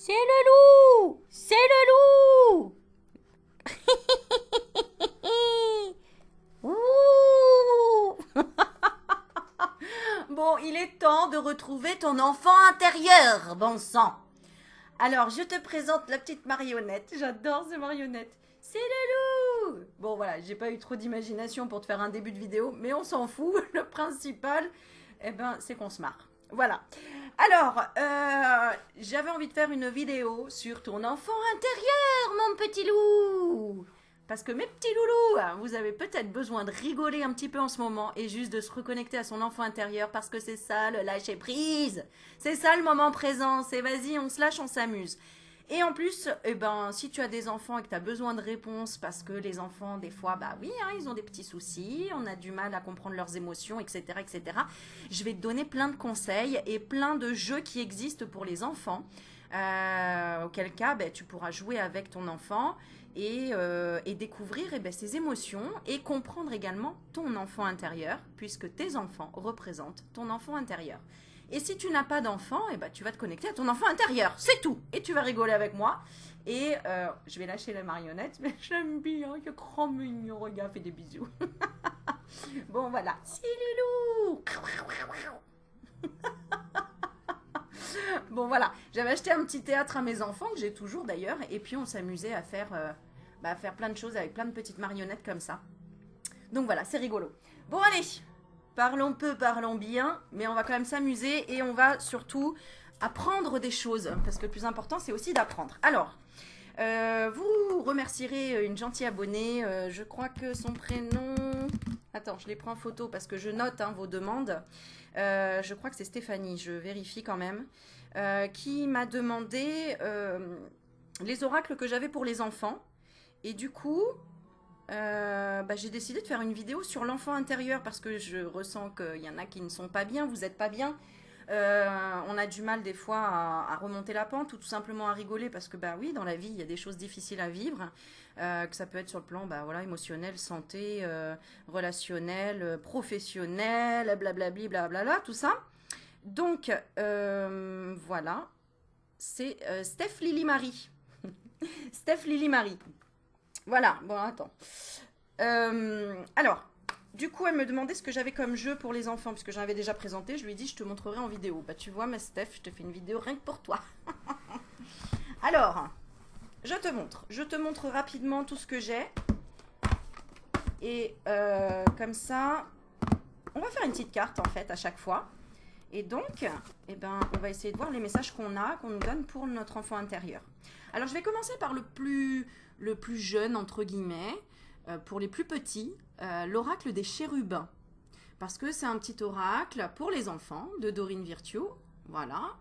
C'est le loup! C'est le loup! Ouh! Bon, il est temps de retrouver ton enfant intérieur, bon sang. Alors, je te présente la petite marionnette. J'adore ces marionnettes. C'est le loup! Bon, voilà, j'ai pas eu trop d'imagination pour te faire un début de vidéo, mais on s'en fout. Le principal, eh ben, c'est qu'on se marre. Voilà. Alors, j'avais envie de faire une vidéo sur ton enfant intérieur, mon petit loup. Parce que mes petits loulous, vous avez peut-être besoin de rigoler un petit peu en ce moment et juste de se reconnecter à son enfant intérieur parce que c'est ça le lâcher prise. C'est ça le moment présent. C'est vas-y, on se lâche, on s'amuse. Et en plus, eh ben, si tu as des enfants et que tu as besoin de réponses, parce que les enfants, des fois, bah oui, hein, ils ont des petits soucis, on a du mal à comprendre leurs émotions, etc., etc., je vais te donner plein de conseils et plein de jeux qui existent pour les enfants. Auquel cas, ben, tu pourras jouer avec ton enfant et découvrir eh ben, ses émotions et comprendre également ton enfant intérieur, puisque tes enfants représentent ton enfant intérieur. Et si tu n'as pas d'enfant, eh ben, tu vas te connecter à ton enfant intérieur, c'est tout. Et tu vas rigoler avec moi. Et je vais lâcher la marionnette, mais j'aime bien, il est grand mignon, regarde, fais des bisous. Bon, voilà, c'est le loup. Bon, voilà, j'avais acheté un petit théâtre à mes enfants, que j'ai toujours d'ailleurs, et puis on s'amusait à faire plein de choses avec plein de petites marionnettes comme ça. Donc voilà, c'est rigolo. Bon, allez, parlons peu, parlons bien, mais on va quand même s'amuser et on va surtout apprendre des choses, parce que le plus important, c'est aussi d'apprendre. Alors, vous remercierez une gentille abonnée, je crois que son prénom... Attends, je les prends en photo parce que je note hein, vos demandes. Je crois que c'est Stéphanie, je vérifie quand même, qui m'a demandé les oracles que j'avais pour les enfants. Et du coup, j'ai décidé de faire une vidéo sur l'enfant intérieur parce que je ressens qu'il y en a qui ne sont pas bien, vous n'êtes pas bien. On a du mal des fois à remonter la pente ou tout simplement à rigoler parce que bah oui, dans la vie, il y a des choses difficiles à vivre, que ça peut être sur le plan bah, voilà, émotionnel, santé, relationnel, professionnel, blablabli, blablabla, tout ça. Donc, voilà, c'est Steph Lily Marie. Steph Lily Marie. Voilà, bon, attends. Alors, du coup, elle me demandait ce que j'avais comme jeu pour les enfants, puisque j'en avais déjà présenté. Je lui ai dit, je te montrerai en vidéo. Bah, tu vois, ma Steph, je te fais une vidéo rien que pour toi. Alors, je te montre. Je te montre rapidement tout ce que j'ai. Et comme ça, on va faire une petite carte, en fait, à chaque fois. Et donc, eh ben, on va essayer de voir les messages qu'on nous donne pour notre enfant intérieur. Alors, je vais commencer par le plus jeune, entre guillemets, pour les plus petits, l'oracle des chérubins. Parce que c'est un petit oracle pour les enfants de Dorine Virtue, voilà,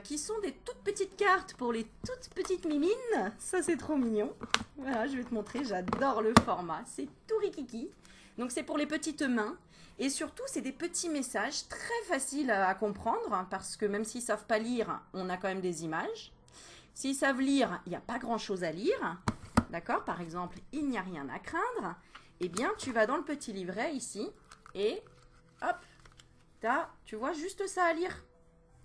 qui sont des toutes petites cartes pour les toutes petites mimines. Ça, c'est trop mignon. Voilà, je vais te montrer, j'adore le format, c'est tout rikiki. Donc, c'est pour les petites mains. Et surtout, c'est des petits messages très faciles à comprendre, parce que même s'ils ne savent pas lire, on a quand même des images. S'ils savent lire, il n'y a pas grand-chose à lire. D'accord? Par exemple, il n'y a rien à craindre. Eh bien, tu vas dans le petit livret ici, et hop, tu vois, juste ça à lire.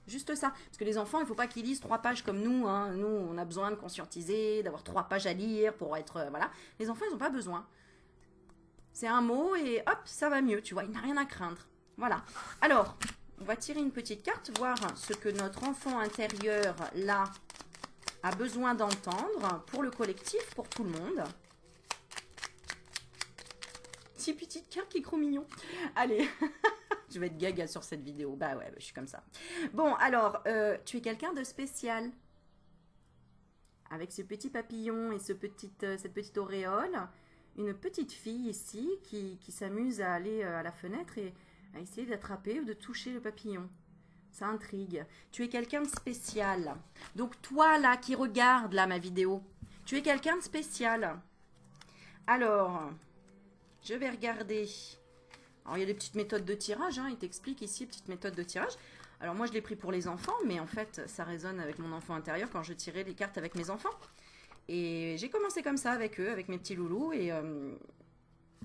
Juste ça. Parce que les enfants, il ne faut pas qu'ils lisent 3 pages comme nous. Hein. Nous, on a besoin de conscientiser, d'avoir 3 pages à lire pour être... voilà. Les enfants, ils n'ont pas besoin. C'est un mot et hop, ça va mieux, tu vois, il n'a rien à craindre. Voilà. Alors, on va tirer une petite carte, voir ce que notre enfant intérieur, là, a besoin d'entendre pour le collectif, pour tout le monde. Petite carte qui est trop mignon. Allez, je vais être gaga sur cette vidéo. Bah ouais, je suis comme ça. Bon, alors, tu es quelqu'un de spécial. Avec ce petit papillon et cette petite auréole. Une petite fille ici qui s'amuse à aller à la fenêtre et à essayer d'attraper ou de toucher le papillon. Ça intrigue. Tu es quelqu'un de spécial. Donc toi là qui regarde là ma vidéo, tu es quelqu'un de spécial. Alors, je vais regarder. Alors il y a des petites méthodes de tirage, hein, il t'explique ici, petites méthodes de tirage. Alors moi je l'ai pris pour les enfants, mais en fait ça résonne avec mon enfant intérieur quand je tirais les cartes avec mes enfants. Et j'ai commencé comme ça avec eux, avec mes petits loulous, et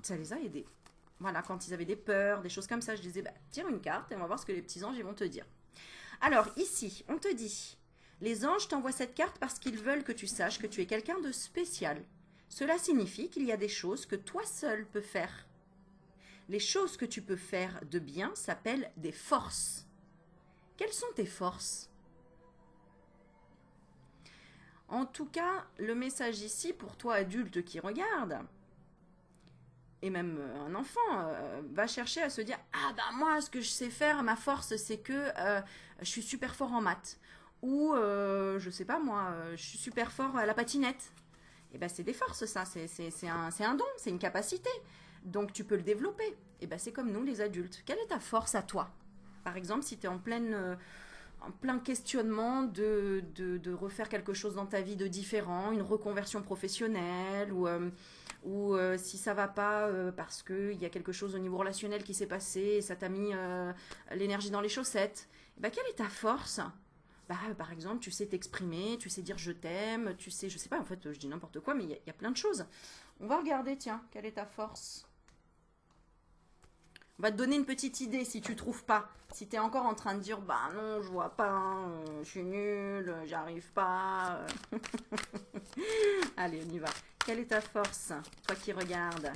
ça les a aidés. Voilà, quand ils avaient des peurs, des choses comme ça, je disais, bah, tire une carte et on va voir ce que les petits anges ils vont te dire. Alors, ici, on te dit, Les anges t'envoient cette carte parce qu'ils veulent que tu saches que tu es quelqu'un de spécial. Cela signifie qu'il y a des choses que toi seul peux faire. Les choses que tu peux faire de bien s'appellent des forces. Quelles sont tes forces? En tout cas, le message ici, pour toi adulte qui regarde, et même un enfant, va chercher à se dire « Ah bah moi, ce que je sais faire, ma force, c'est que je suis super fort en maths. » Ou, je sais pas moi, je suis super fort à la patinette. Et ben c'est des forces ça, c'est un don, c'est une capacité. Donc tu peux le développer. Et ben c'est comme nous les adultes. Quelle est ta force à toi? Par exemple, si tu es en plein questionnement de refaire quelque chose dans ta vie de différent, une reconversion professionnelle, ou si ça va pas parce qu'il y a quelque chose au niveau relationnel qui s'est passé et ça t'a mis l'énergie dans les chaussettes, et ben quelle est ta force? Bah, par exemple, tu sais t'exprimer, tu sais dire je t'aime, tu sais, je sais pas, en fait, je dis n'importe quoi, mais il y a plein de choses. On va regarder, tiens, quelle est ta force? On va te donner une petite idée si tu trouves pas. Si tu es encore en train de dire, bah non, je vois pas, je suis nulle, j'arrive pas. Allez, on y va. Quelle est ta force? Toi qui regardes.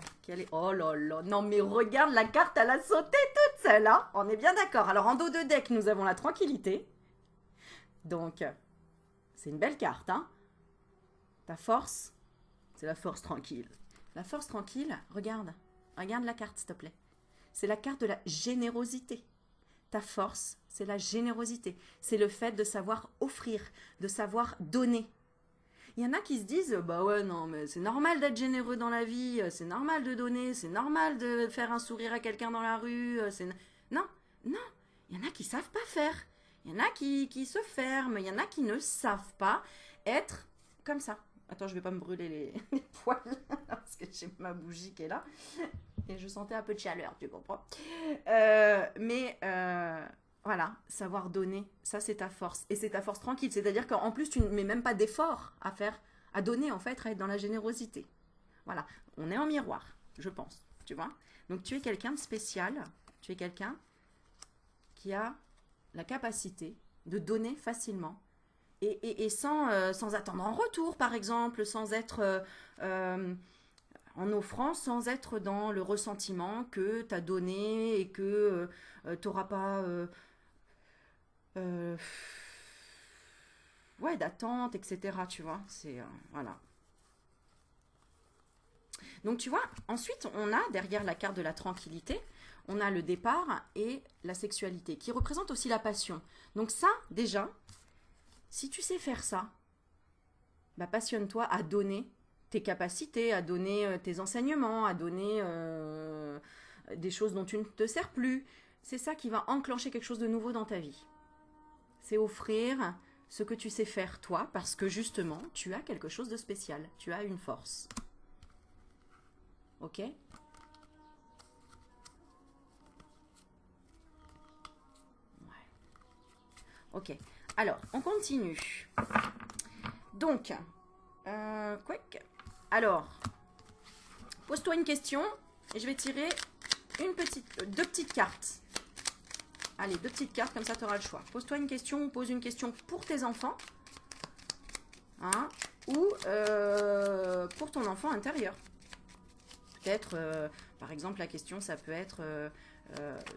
Oh là là, non mais regarde, la carte, elle a sauté toute seule, hein. On est bien d'accord. Alors, en dos de deck, nous avons la tranquillité. Donc, c'est une belle carte, hein. Ta force, c'est la force tranquille. La force tranquille, regarde. Regarde la carte, s'il te plaît. C'est la carte de la générosité. Ta force, c'est la générosité. C'est le fait de savoir offrir, de savoir donner. Il y en a qui se disent, bah ouais, non, mais c'est normal d'être généreux dans la vie, c'est normal de donner, c'est normal de faire un sourire à quelqu'un dans la rue. Non, non, il y en a qui savent pas faire. Il y en a qui se ferment, il y en a qui ne savent pas être comme ça. Attends, je vais pas me brûler les poils, parce que j'ai ma bougie qui est là. Et je sentais un peu de chaleur, tu comprends. Voilà, savoir donner, ça c'est ta force. Et c'est ta force tranquille, c'est-à-dire qu'en plus tu ne mets même pas d'effort à faire, à donner en fait, à être dans la générosité. Voilà, on est en miroir, je pense, tu vois. Donc tu es quelqu'un de spécial, tu es quelqu'un qui a la capacité de donner facilement et sans attendre en retour, par exemple, sans être en offrant, sans être dans le ressentiment que tu as donné et que tu n'auras pas ouais, d'attente, etc. Tu vois, c'est voilà. Donc tu vois, ensuite on a derrière la carte de la tranquillité, on a le départ et la sexualité, qui représentent aussi la passion. Donc ça, déjà, si tu sais faire ça, bah passionne-toi à donner tes capacités, à donner tes enseignements, à donner des choses dont tu ne te sers plus. C'est ça qui va enclencher quelque chose de nouveau dans ta vie. C'est offrir ce que tu sais faire toi, parce que justement, tu as quelque chose de spécial. Tu as une force. Ok ? Ok, alors, on continue. Donc, alors, pose-toi une question et je vais tirer deux petites cartes. Allez, deux petites cartes, comme ça tu auras le choix. Pose-toi une question ou pose une question pour tes enfants. Hein, ou pour ton enfant intérieur. Peut-être, par exemple, la question, ça peut être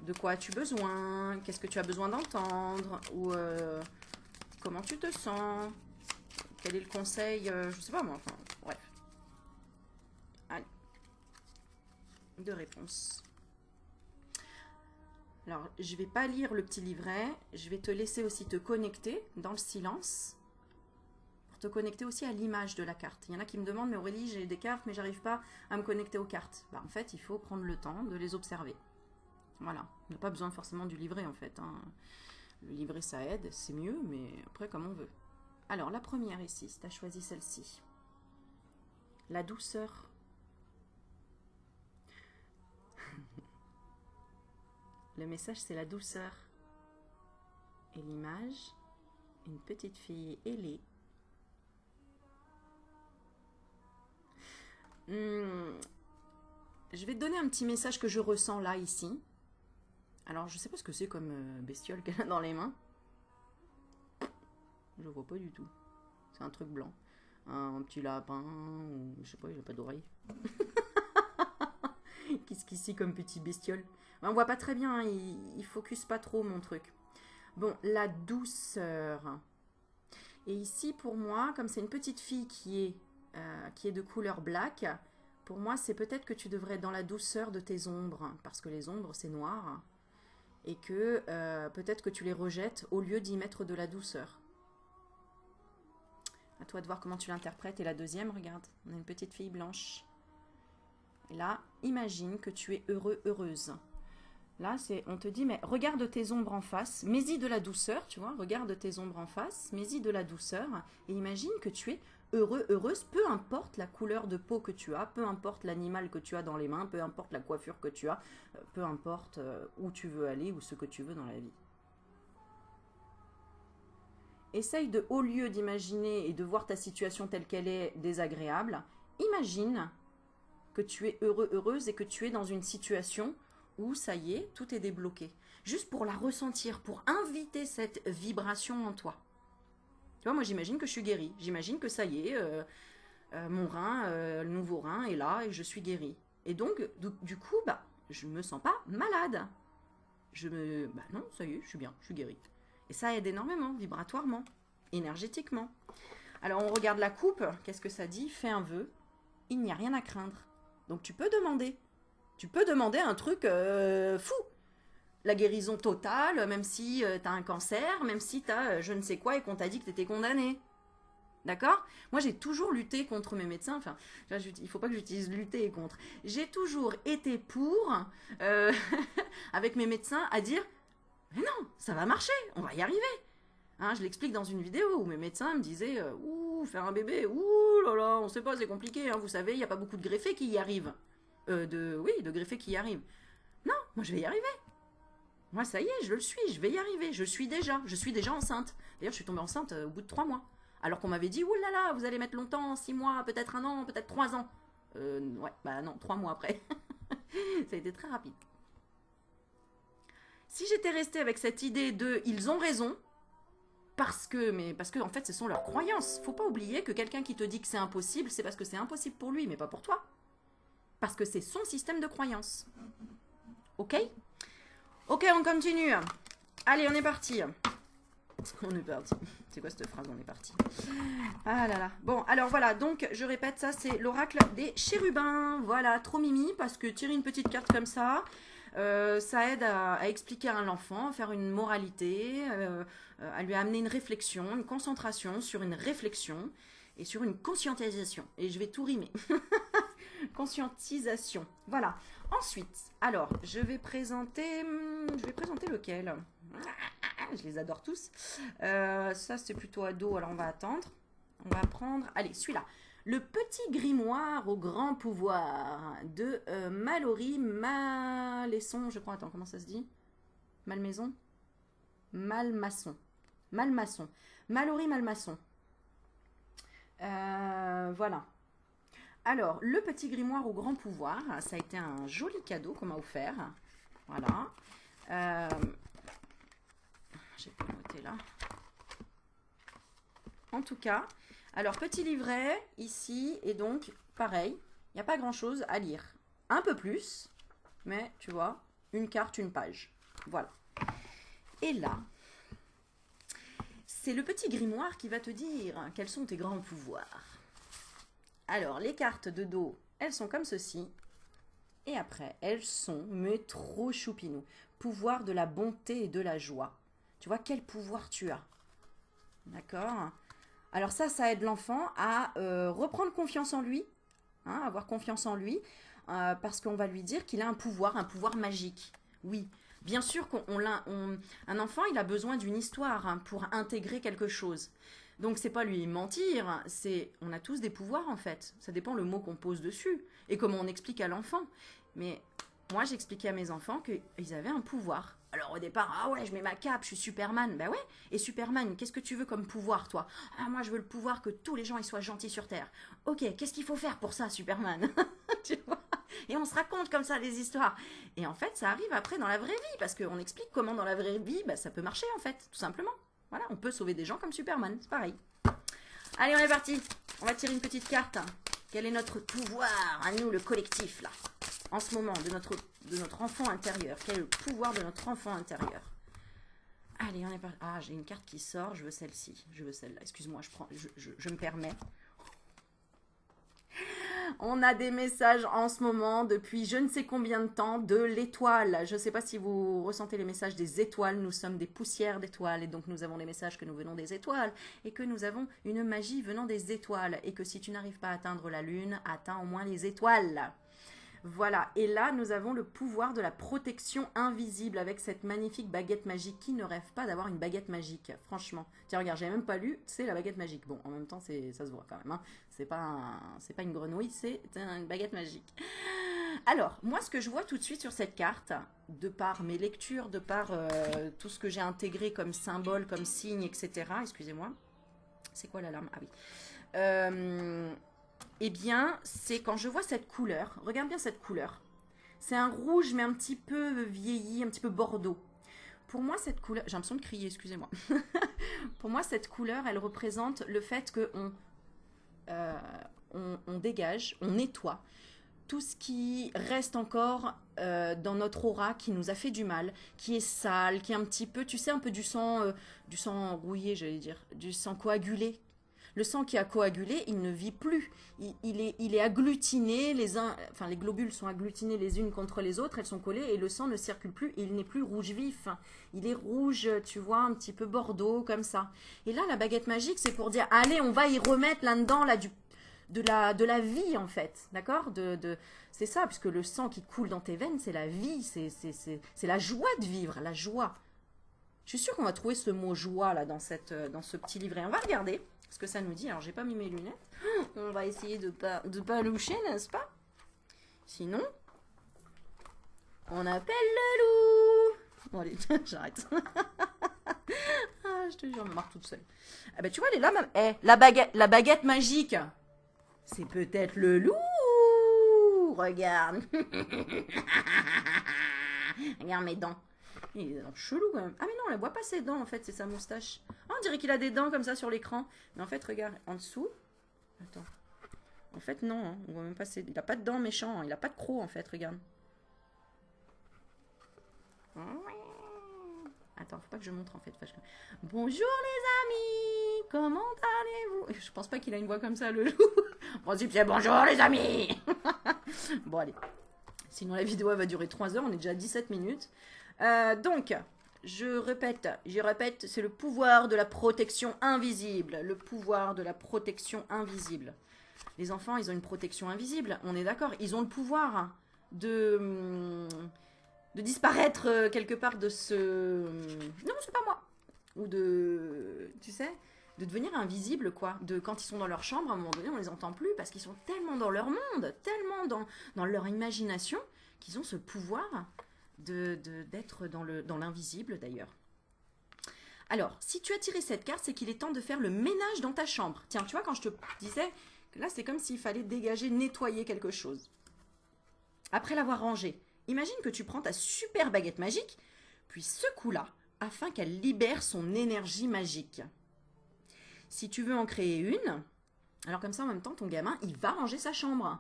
de quoi as-tu besoin? Qu'est-ce que tu as besoin d'entendre? Ou comment tu te sens? Quel est le conseil? Je sais pas moi, enfin, bref. Allez. Deux réponses. Alors, je ne vais pas lire le petit livret. Je vais te laisser aussi te connecter dans le silence. Pour te connecter aussi à l'image de la carte. Il y en a qui me demandent, mais Aurélie, j'ai des cartes, mais j'arrive pas à me connecter aux cartes. Bah, en fait, il faut prendre le temps de les observer. Voilà. On n'a pas besoin forcément du livret, en fait. Hein. Le livret, ça aide, c'est mieux, mais après, comme on veut. Alors, la première ici, si tu as choisi celle-ci. La douceur. Le message, c'est la douceur. Et l'image, une petite fille ailée. Je vais te donner un petit message que je ressens là, ici. Alors, je sais pas ce que c'est comme bestiole qu'elle a dans les mains. Je je vois pas du tout. C'est un truc blanc. Un petit lapin, ou je sais pas, il a pas d'oreille. Qu'est-ce qu'ici comme petit bestiole? On voit pas très bien, il focus pas trop mon truc. Bon, la douceur. Et ici, pour moi, comme c'est une petite fille qui est de couleur black, pour moi, c'est peut-être que tu devrais être dans la douceur de tes ombres, parce que les ombres, c'est noir, et que peut-être que tu les rejettes au lieu d'y mettre de la douceur. À toi de voir comment tu l'interprètes. Et la deuxième, regarde, on a une petite fille blanche. Et là, imagine que tu es heureux, heureuse. Là, on te dit, mais regarde tes ombres en face, mets-y de la douceur, tu vois, regarde tes ombres en face, mets-y de la douceur, et imagine que tu es heureux, heureuse, peu importe la couleur de peau que tu as, peu importe l'animal que tu as dans les mains, peu importe la coiffure que tu as, peu importe où tu veux aller ou ce que tu veux dans la vie. Essaye de, au lieu d'imaginer et de voir ta situation telle qu'elle est désagréable, imagine que tu es heureux, heureuse et que tu es dans une situation où ça y est, tout est débloqué. Juste pour la ressentir, pour inviter cette vibration en toi. Tu vois, moi j'imagine que je suis guérie. J'imagine que ça y est, mon rein, le nouveau rein est là et je suis guérie. Et donc, du coup, bah, je me sens pas malade. Bah non, ça y est, je suis bien, je suis guérie. Et ça aide énormément, vibratoirement, énergétiquement. Alors on regarde la coupe, qu'est-ce que ça dit? Fais un vœu, il n'y a rien à craindre. Donc tu peux demander. Tu peux demander un truc fou. La guérison totale, même si tu as un cancer, même si tu as je ne sais quoi et qu'on t'a dit que tu étais condamné. D'accord? Moi, j'ai toujours lutté contre mes médecins. Enfin, il ne faut pas que j'utilise lutter et contre. J'ai toujours été pour, avec mes médecins, à dire mais non, ça va marcher, on va y arriver. Hein, je l'explique dans une vidéo où mes médecins me disaient ouh, faire un bébé, ouh là là, on sait pas, c'est compliqué. Hein, vous savez, il n'y a pas beaucoup de greffés qui y arrivent. De greffés qui y arrivent. Non, moi je vais y arriver. Moi ça y est, je le suis, je vais y arriver. Je suis déjà enceinte. D'ailleurs, je suis tombée enceinte au bout de 3 mois. Alors qu'on m'avait dit, ouh là là, vous allez mettre longtemps, 6 mois, peut-être 1 an, peut-être 3 ans. Ouais, bah non, 3 mois après. Ça a été très rapide. Si j'étais restée avec cette idée de ils ont raison, parce que en fait ce sont leurs croyances. Faut pas oublier que quelqu'un qui te dit que c'est impossible, c'est parce que c'est impossible pour lui, mais pas pour toi. Parce que c'est son système de croyance. Ok? Ok, on continue. Allez, on est parti. On est parti. C'est quoi cette phrase? On est parti. Ah là là. Bon, alors voilà. Donc, je répète, ça, c'est l'oracle des chérubins. Voilà, trop mimi, parce que tirer une petite carte comme ça, ça aide à expliquer à l'enfant, à faire une moralité, à lui amener une réflexion, une concentration sur une réflexion et sur une conscientisation. Et je vais tout rimer. Conscientisation. Voilà. Ensuite, alors, je vais présenter lequel? Je les adore tous. Ça, c'est plutôt ado, alors on va attendre. On va prendre, allez, celui-là. Le petit grimoire au grand pouvoir de Mallory Malmaison, je crois. Attends, comment ça se dit? Malmaison? Malmaçon. Malmaçon. Mallory Malmaçon. Voilà. Alors, le petit grimoire au grand pouvoir, ça a été un joli cadeau qu'on m'a offert. Voilà. J'ai pas noté là. En tout cas, alors petit livret ici, et donc, pareil, il n'y a pas grand-chose à lire. Un peu plus, mais tu vois, une carte, une page. Voilà. Et là, c'est le petit grimoire qui va te dire quels sont tes grands pouvoirs. Alors, les cartes de dos, elles sont comme ceci. Et après, elles sont, mais trop choupinou. Pouvoir de la bonté et de la joie. Tu vois, quel pouvoir tu as. D'accord? Alors ça aide l'enfant à reprendre confiance en lui. Hein, avoir confiance en lui. Parce qu'on va lui dire qu'il a un pouvoir magique. Oui. Bien sûr qu'un enfant, il a besoin d'une histoire pour intégrer quelque chose. Donc, c'est pas lui mentir, on a tous des pouvoirs en fait. Ça dépend le mot qu'on pose dessus et comment on explique à l'enfant. Mais moi, j'expliquais à mes enfants qu'ils avaient un pouvoir. Alors au départ, ah ouais, je mets ma cape, je suis Superman. Ben ouais, et Superman, qu'est-ce que tu veux comme pouvoir toi? Ah, moi je veux le pouvoir que tous les gens ils soient gentils sur Terre. Ok, qu'est-ce qu'il faut faire pour ça, Superman? Tu vois? Et on se raconte comme ça des histoires. Et en fait, ça arrive après dans la vraie vie, parce qu'on explique comment dans la vraie vie, bah, ça peut marcher en fait, tout simplement. Voilà, on peut sauver des gens comme Superman, c'est pareil. Allez, on est parti. On va tirer une petite carte. Quel est notre pouvoir, à nous, le collectif, là, en ce moment, de notre enfant intérieur? Quel est le pouvoir de notre enfant intérieur? Allez, on est parti. Ah, j'ai une carte qui sort, je veux celle-ci. Je veux celle-là. Excuse-moi, je me permets. On a des messages en ce moment, depuis je ne sais combien de temps, de l'étoile. Je ne sais pas si vous ressentez les messages des étoiles. Nous sommes des poussières d'étoiles et donc nous avons les messages que nous venons des étoiles et que nous avons une magie venant des étoiles et que si tu n'arrives pas à atteindre la lune, atteins au moins les étoiles. Voilà, et là nous avons le pouvoir de la protection invisible avec cette magnifique baguette magique. Qui ne rêve pas d'avoir une baguette magique, franchement? Tiens, regarde, j'ai même pas lu, c'est la baguette magique. Bon, en même temps, ça se voit quand même, hein. C'est pas une grenouille, c'est une baguette magique. Alors, moi, ce que je vois tout de suite sur cette carte, de par mes lectures, de par tout ce que j'ai intégré comme symbole, comme signe, etc. Excusez-moi. C'est quoi l'alarme? Ah oui. Eh bien, c'est quand je vois cette couleur, regarde bien cette couleur. C'est un rouge, mais un petit peu vieilli, un petit peu bordeaux. Pour moi, cette couleur, j'ai l'impression de crier, excusez-moi. Pour moi, cette couleur, elle représente le fait qu'on on dégage, on nettoie tout ce qui reste encore dans notre aura, qui nous a fait du mal, qui est sale, qui est un petit peu, tu sais, un peu du sang rouillé, j'allais dire, du sang coagulé. Le sang qui a coagulé, il ne vit plus. Il est agglutiné, les globules sont agglutinés les unes contre les autres, elles sont collées et le sang ne circule plus, il n'est plus rouge vif. Il est rouge, tu vois, un petit peu bordeaux, comme ça. Et là, la baguette magique, c'est pour dire, allez, on va y remettre là-dedans de la vie, en fait. D'accord, c'est ça, puisque le sang qui coule dans tes veines, c'est la vie, c'est la joie de vivre, la joie. Je suis sûre qu'on va trouver ce mot joie là dans ce petit livret. On va regarder ce que ça nous dit. Alors, j'ai pas mis mes lunettes. On va essayer de pas loucher, n'est-ce pas? Sinon, on appelle le loup. Bon, allez, j'arrête. Ah, je te jure, je me marre toute seule. Ah bah, tu vois, elle est là, même. Eh, la baguette magique. C'est peut-être le loup. Regarde. Regarde mes dents. Il est chelou quand même. Ah mais non, on la voit pas ses dents en fait, c'est sa moustache. Ah, on dirait qu'il a des dents comme ça sur l'écran. Mais en fait, regarde, en dessous. Attends. En fait, non, hein, on voit même pas ses... Il a pas de dents méchants, hein, il a pas de crocs en fait, regarde. Attends, faut pas que je montre en fait. Bonjour les amis, comment allez-vous? Je pense pas qu'il a une voix comme ça, le loup. En principe, c'est bonjour les amis. Bon, allez. Sinon, la vidéo elle va durer 3 heures, on est déjà à 17 minutes. Donc, je répète, c'est le pouvoir de la protection invisible. Le pouvoir de la protection invisible. Les enfants, ils ont une protection invisible, on est d'accord. Ils ont le pouvoir de disparaître quelque part de ce... Non, c'est pas moi. Ou de... Tu sais, de devenir invisible, quoi. Quand ils sont dans leur chambre, à un moment donné, on les entend plus parce qu'ils sont tellement dans leur monde, tellement dans leur imagination, qu'ils ont ce pouvoir d'être dans l'invisible, d'ailleurs. Alors, si tu as tiré cette carte, c'est qu'il est temps de faire le ménage dans ta chambre. Tiens, tu vois, quand je te disais que là, c'est comme s'il fallait dégager, nettoyer quelque chose. Après l'avoir rangé, imagine que tu prends ta super baguette magique, puis secoue-la afin qu'elle libère son énergie magique. Si tu veux en créer une, alors comme ça, en même temps, ton gamin, il va ranger sa chambre.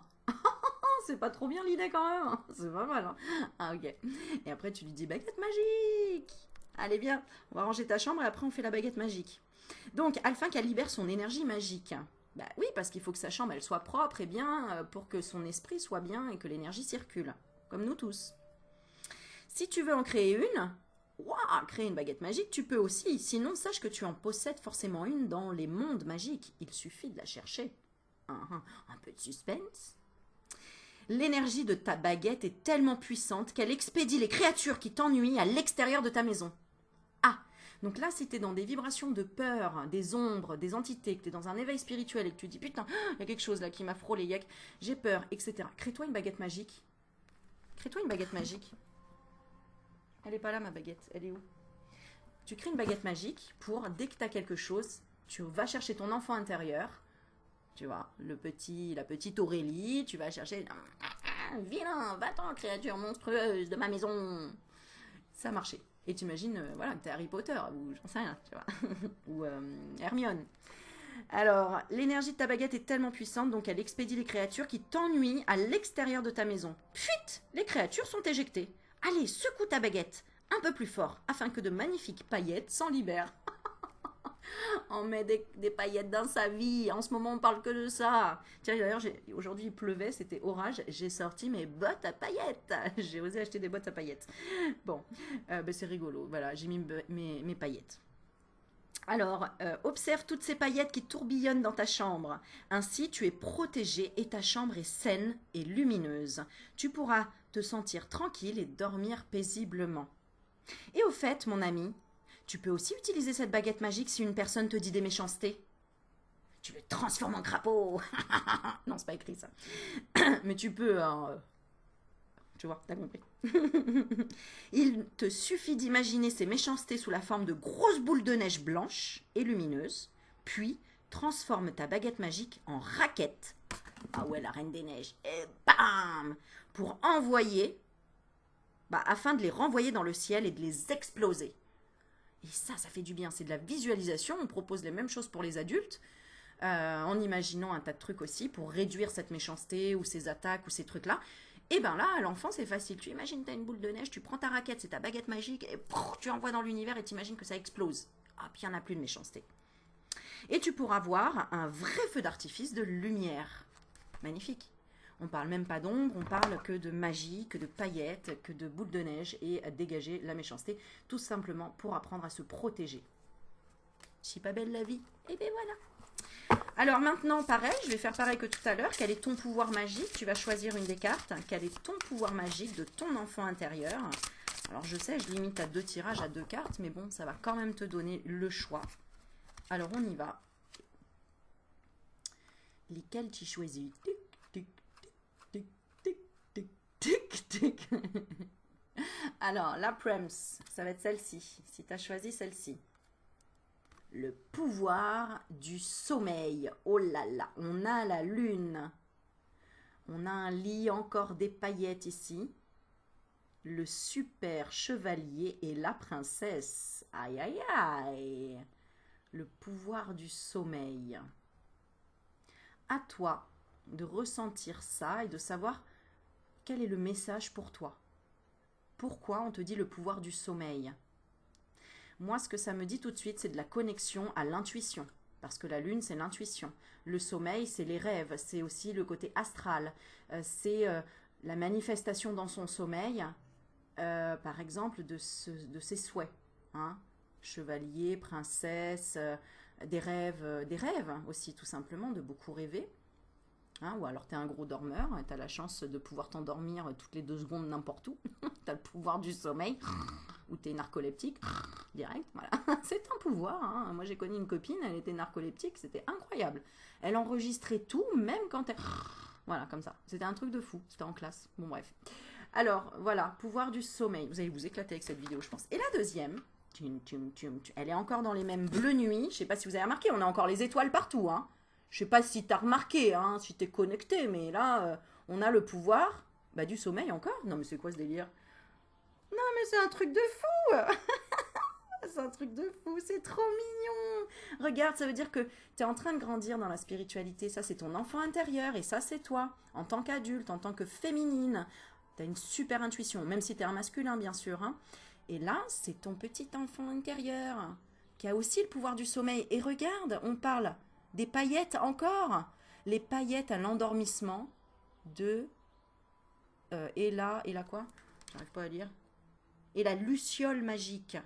C'est pas trop bien l'idée quand même, hein. C'est pas mal, hein. Ah ok. Et après tu lui dis baguette magique. Allez bien, on va ranger ta chambre et après on fait la baguette magique. Donc afin qu'elle libère son énergie magique. Bah oui, parce qu'il faut que sa chambre elle soit propre et bien pour que son esprit soit bien et que l'énergie circule, comme nous tous. Si tu veux en créer une, créer une baguette magique, tu peux aussi. Sinon, sache que tu en possèdes forcément une dans les mondes magiques. Il suffit de la chercher. Un peu de suspense. L'énergie de ta baguette est tellement puissante qu'elle expédie les créatures qui t'ennuient à l'extérieur de ta maison. Ah, donc là, si tu es dans des vibrations de peur, des ombres, des entités, que tu es dans un éveil spirituel et que tu dis « Putain, il y a quelque chose là qui m'a frôlé, j'ai peur, etc. » Crée-toi une baguette magique. Crée-toi une baguette magique. Elle est pas là, ma baguette. Elle est où? Tu crées une baguette magique pour, dès que tu as quelque chose, tu vas chercher ton enfant intérieur. Tu vois, la petite Aurélie, tu vas chercher... Vilain, va-t'en, créature monstrueuse de ma maison. Ça a marché. Et t'imagines, voilà, que t'es Harry Potter, ou j'en sais rien, tu vois. Ou Hermione. Alors, l'énergie de ta baguette est tellement puissante, donc elle expédie les créatures qui t'ennuient à l'extérieur de ta maison. Fuite! Les créatures sont éjectées. Allez, secoue ta baguette un peu plus fort, afin que de magnifiques paillettes s'en libèrent. On met des paillettes dans sa vie. En ce moment, on parle que de ça. Tiens, d'ailleurs, aujourd'hui, il pleuvait, c'était orage. J'ai sorti mes bottes à paillettes. J'ai osé acheter des bottes à paillettes. Bon, ben, c'est rigolo. Voilà, j'ai mis mes paillettes. Alors, observe toutes ces paillettes qui tourbillonnent dans ta chambre. Ainsi, tu es protégé et ta chambre est saine et lumineuse. Tu pourras te sentir tranquille et dormir paisiblement. Et au fait, mon ami, tu peux aussi utiliser cette baguette magique si une personne te dit des méchancetés. Tu le transformes en crapaud. Non, c'est pas écrit ça. Mais tu peux, hein, tu vois, t'as compris. Il te suffit d'imaginer ces méchancetés sous la forme de grosses boules de neige blanches et lumineuses, puis transforme ta baguette magique en raquette. Ah ouais, la reine des neiges. Et bam! Pour envoyer, afin de les renvoyer dans le ciel et de les exploser. Et ça fait du bien. C'est de la visualisation. On propose les mêmes choses pour les adultes, en imaginant un tas de trucs aussi pour réduire cette méchanceté ou ces attaques ou ces trucs-là. Et ben là, à l'enfant, c'est facile. Tu imagines, tu as une boule de neige, tu prends ta raquette, c'est ta baguette magique, et tu envoies dans l'univers et tu imagines que ça explose. Ah, puis il n'y en a plus de méchanceté. Et tu pourras voir un vrai feu d'artifice de lumière. Magnifique. On parle même pas d'ombre, on parle que de magie, que de paillettes, que de boules de neige et à dégager la méchanceté, tout simplement pour apprendre à se protéger. Si pas belle la vie, et bien voilà. Alors maintenant, pareil, je vais faire pareil que tout à l'heure. Quel est ton pouvoir magique? Tu vas choisir une des cartes. Quel est ton pouvoir magique de ton enfant intérieur? Alors je sais, je limite à 2 tirages, à 2 cartes, mais bon, ça va quand même te donner le choix. Alors on y va. Lesquels tu choisis? Tic, tic, tic, tic, tic, tic, tic. Alors, la Prems, ça va être celle-ci, si tu as choisi celle-ci. Le pouvoir du sommeil. Oh là là, on a la lune. On a un lit, encore des paillettes ici. Le super chevalier et la princesse. Aïe, aïe, aïe. Le pouvoir du sommeil. À toi de ressentir ça et de savoir quel est le message pour toi. Pourquoi on te dit le pouvoir du sommeil? Moi, ce que ça me dit tout de suite, c'est de la connexion à l'intuition. Parce que la lune, c'est l'intuition. Le sommeil, c'est les rêves. C'est aussi le côté astral. C'est la manifestation dans son sommeil, par exemple, de ses souhaits. Hein? Chevalier, princesse, des rêves aussi, tout simplement, de beaucoup rêver. Hein, ou alors tu es un gros dormeur, tu as la chance de pouvoir t'endormir toutes les 2 secondes n'importe où. Tu as le pouvoir du sommeil, ou tu es narcoleptique, direct, voilà. C'est un pouvoir. Hein. Moi j'ai connu une copine, elle était narcoleptique, c'était incroyable. Elle enregistrait tout, même quand elle... Voilà, comme ça. C'était un truc de fou, c'était en classe. Bon bref. Alors voilà, pouvoir du sommeil. Vous allez vous éclater avec cette vidéo, je pense. Et la deuxième, elle est encore dans les mêmes bleus nuits. Je sais pas si vous avez remarqué, on a encore les étoiles partout, hein. Je sais pas si tu as remarqué, hein, si tu es connecté, mais là, on a le pouvoir du sommeil encore. Non, mais c'est quoi ce délire? Non, mais c'est un truc de fou. C'est un truc de fou, c'est trop mignon. Regarde, ça veut dire que tu es en train de grandir dans la spiritualité. Ça, c'est ton enfant intérieur et ça, c'est toi. En tant qu'adulte, en tant que féminine, tu as une super intuition, même si tu es un masculin, bien sûr. Hein. Et là, c'est ton petit enfant intérieur qui a aussi le pouvoir du sommeil. Et regarde, on parle... Des paillettes encore. Les paillettes à l'endormissement de... et là quoi? J'arrive pas à lire. Et la luciole magique.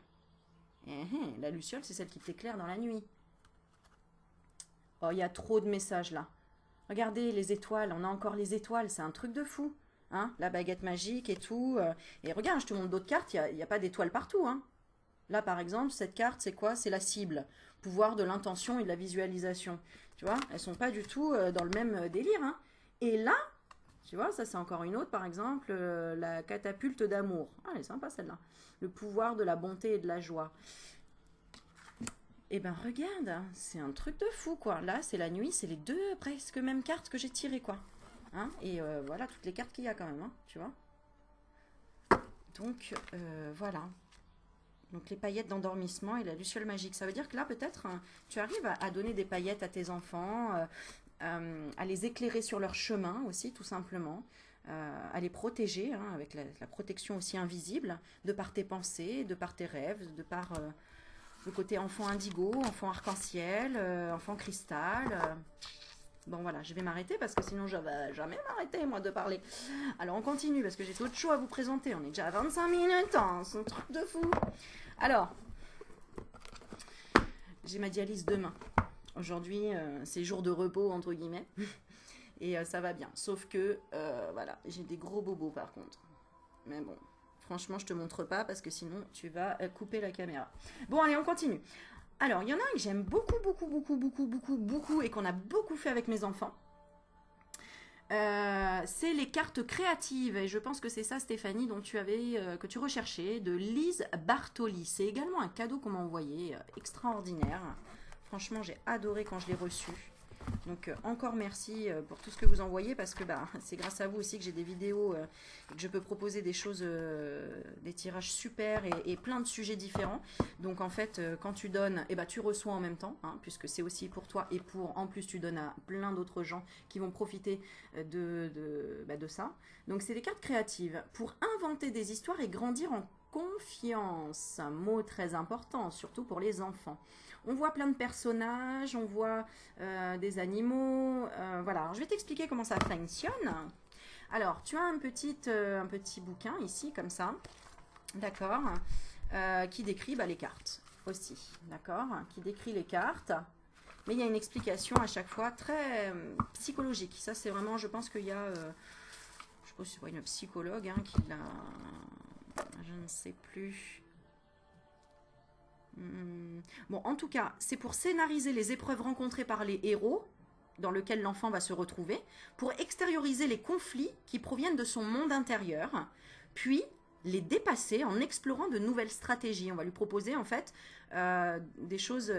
La luciole, c'est celle qui t'éclaire dans la nuit. Oh, il y a trop de messages là. Regardez les étoiles, on a encore les étoiles, c'est un truc de fou. Hein, la baguette magique et tout. Et regarde, je te montre d'autres cartes, il n'y a pas d'étoiles partout. Hein. Là, par exemple, cette carte, c'est quoi? C'est la cible. Pouvoir de l'intention et de la visualisation. Tu vois, elles sont pas du tout dans le même délire. Hein. Et là, tu vois, ça c'est encore une autre, par exemple, la catapulte d'amour. Ah, elle est sympa celle-là. Le pouvoir de la bonté et de la joie. Eh ben regarde, c'est un truc de fou, quoi. Là, c'est la nuit, c'est les 2 presque mêmes cartes que j'ai tirées, quoi. Hein. Et voilà, toutes les cartes qu'il y a quand même, hein, tu vois. Donc, voilà. Donc les paillettes d'endormissement et la luciole magique. Ça veut dire que là, peut-être, hein, tu arrives à donner des paillettes à tes enfants, à les éclairer sur leur chemin aussi, tout simplement. À les protéger, hein, avec la protection aussi invisible, de par tes pensées, de par tes rêves, de par le côté enfant indigo, enfant arc-en-ciel, enfant cristal. Bon voilà, je vais m'arrêter parce que sinon je vais jamais m'arrêter moi de parler. Alors on continue parce que j'ai d'autres choses à vous présenter. On est déjà à 25 minutes, hein, c'est un truc de fou. Alors, j'ai ma dialyse demain. Aujourd'hui, c'est jour de repos entre guillemets. Et ça va bien. Sauf que, voilà, j'ai des gros bobos par contre. Mais bon, franchement, je te montre pas parce que sinon, tu vas couper la caméra. Bon, allez, on continue. Alors, il y en a un que j'aime beaucoup et qu'on a beaucoup fait avec mes enfants. C'est les cartes créatives. Et je pense que c'est ça, Stéphanie, dont que tu recherchais, de Lise Bartoli. C'est également un cadeau qu'on m'a envoyé, extraordinaire. Franchement, j'ai adoré quand je l'ai reçu. Donc encore merci pour tout ce que vous envoyez parce que c'est grâce à vous aussi que j'ai des vidéos et que je peux proposer des choses, des tirages super et plein de sujets différents. Donc en fait quand tu donnes, tu reçois en même temps, hein, puisque c'est aussi pour toi et en plus tu donnes à plein d'autres gens qui vont profiter de ça. Donc c'est des cartes créatives pour inventer des histoires et grandir en confiance, un mot très important, surtout pour les enfants. On voit plein de personnages, on voit des animaux, voilà. Alors, je vais t'expliquer comment ça fonctionne. Alors, tu as un petit bouquin ici, comme ça, d'accord, qui décrit les cartes aussi, d'accord, qui décrit les cartes. Mais il y a une explication à chaque fois très psychologique. Ça, c'est vraiment, je pense qu'il y a, je pense que c'est une psychologue hein, qui l'a, je ne sais plus. Bon, en tout cas, c'est pour scénariser les épreuves rencontrées par les héros, dans lequel l'enfant va se retrouver, pour extérioriser les conflits qui proviennent de son monde intérieur, puis les dépasser en explorant de nouvelles stratégies. On va lui proposer en fait des choses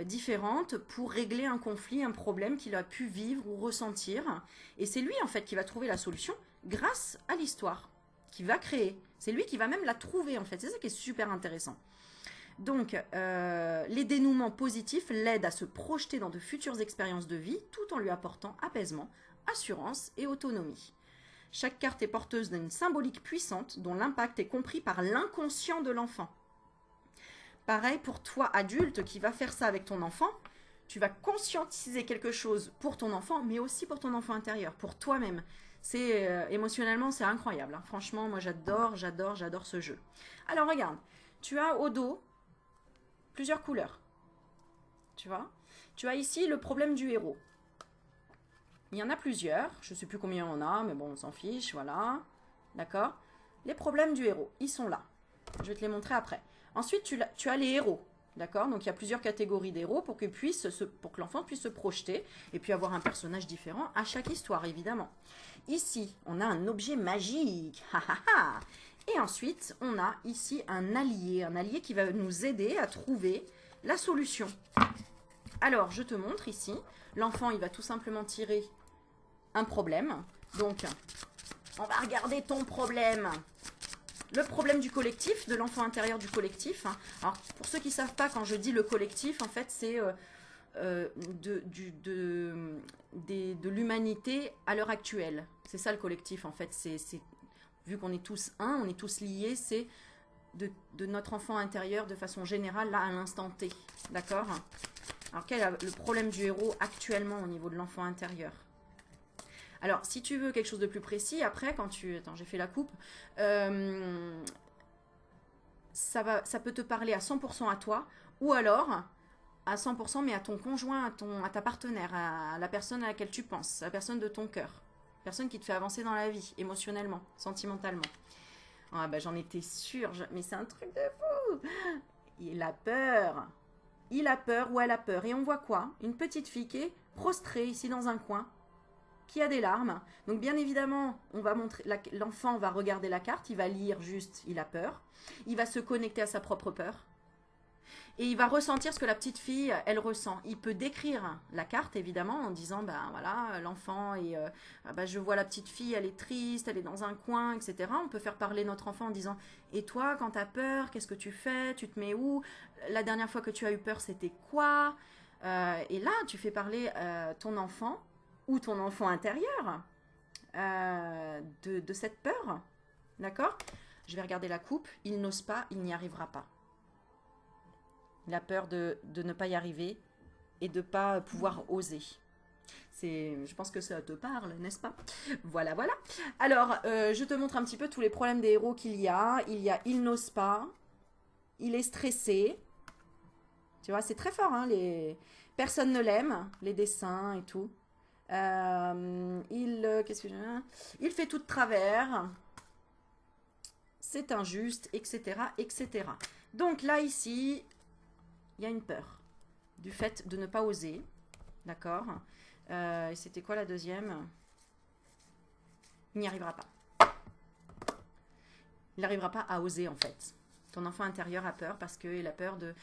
différentes pour régler un conflit, un problème qu'il a pu vivre ou ressentir. Et c'est lui en fait qui va trouver la solution grâce à l'histoire qu'il va créer. C'est lui qui va même la trouver en fait. C'est ça qui est super intéressant. Donc, les dénouements positifs l'aident à se projeter dans de futures expériences de vie tout en lui apportant apaisement, assurance et autonomie. Chaque carte est porteuse d'une symbolique puissante dont l'impact est compris par l'inconscient de l'enfant. Pareil pour toi, adulte, qui va faire ça avec ton enfant, tu vas conscientiser quelque chose pour ton enfant, mais aussi pour ton enfant intérieur, pour toi-même. C'est émotionnellement, c'est incroyable. Hein. Franchement, moi j'adore ce jeu. Alors regarde, tu as au dos plusieurs couleurs. Tu vois? Tu as ici le problème du héros. Il y en a plusieurs. Je ne sais plus combien on a, mais bon, on s'en fiche. Voilà. D'accord? Les problèmes du héros, ils sont là. Je vais te les montrer après. Ensuite, tu as les héros. D'accord? Donc, il y a plusieurs catégories d'héros pour que l'enfant puisse se projeter et puis avoir un personnage différent à chaque histoire, évidemment. Ici, on a un objet magique. Et ensuite, on a ici un allié qui va nous aider à trouver la solution. Alors, je te montre ici. L'enfant, il va tout simplement tirer un problème. Donc, on va regarder ton problème. Le problème du collectif, de l'enfant intérieur du collectif. Alors, pour ceux qui ne savent pas, quand je dis le collectif, en fait, c'est de l'humanité à l'heure actuelle. C'est ça le collectif, en fait. Vu qu'on est tous un, on est tous liés, c'est de notre enfant intérieur de façon générale, là, à l'instant T. D'accord? Alors, quel est le problème du héros actuellement au niveau de l'enfant intérieur? Alors, si tu veux quelque chose de plus précis, après, quand tu... Attends, j'ai fait la coupe. Ça peut te parler à 100% à toi, ou alors à 100%, mais à ton conjoint, à ta partenaire, à la personne à laquelle tu penses, à la personne de ton cœur. Personne qui te fait avancer dans la vie, émotionnellement, sentimentalement. Ah bah j'en étais sûre, mais c'est un truc de fou. Il a peur. Il a peur ou elle a peur. Et on voit quoi? Une petite fille qui est prostrée ici dans un coin, qui a des larmes. Donc bien évidemment, on va montrer, l'enfant va regarder la carte, il va lire juste, il a peur. Il va se connecter à sa propre peur. Et il va ressentir ce que la petite fille, elle ressent. Il peut décrire la carte, évidemment, en disant, ben voilà, l'enfant, et ben, je vois la petite fille, elle est triste, elle est dans un coin, etc. On peut faire parler notre enfant en disant, et toi, quand tu as peur, qu'est-ce que tu fais? Tu te mets où? La dernière fois que tu as eu peur, c'était quoi? Et là, tu fais parler ton enfant, ou ton enfant intérieur, de cette peur. D'accord? Je vais regarder la coupe. Il n'ose pas, il n'y arrivera pas. Il a peur de ne pas y arriver et de ne pas pouvoir oser. Je pense que ça te parle, n'est-ce pas? Voilà, voilà. Alors, je te montre un petit peu tous les problèmes des héros qu'il y a. Il n'ose pas, il est stressé. Tu vois, c'est très fort, hein, personne ne l'aime, les dessins et tout. Qu'est-ce que il fait tout de travers. C'est injuste, etc., etc. Donc là, ici, il y a une peur du fait de ne pas oser. D'accord? Et c'était quoi la deuxième? Il n'y arrivera pas. Il n'arrivera pas à oser, en fait. Ton enfant intérieur a peur parce qu'il a peur de...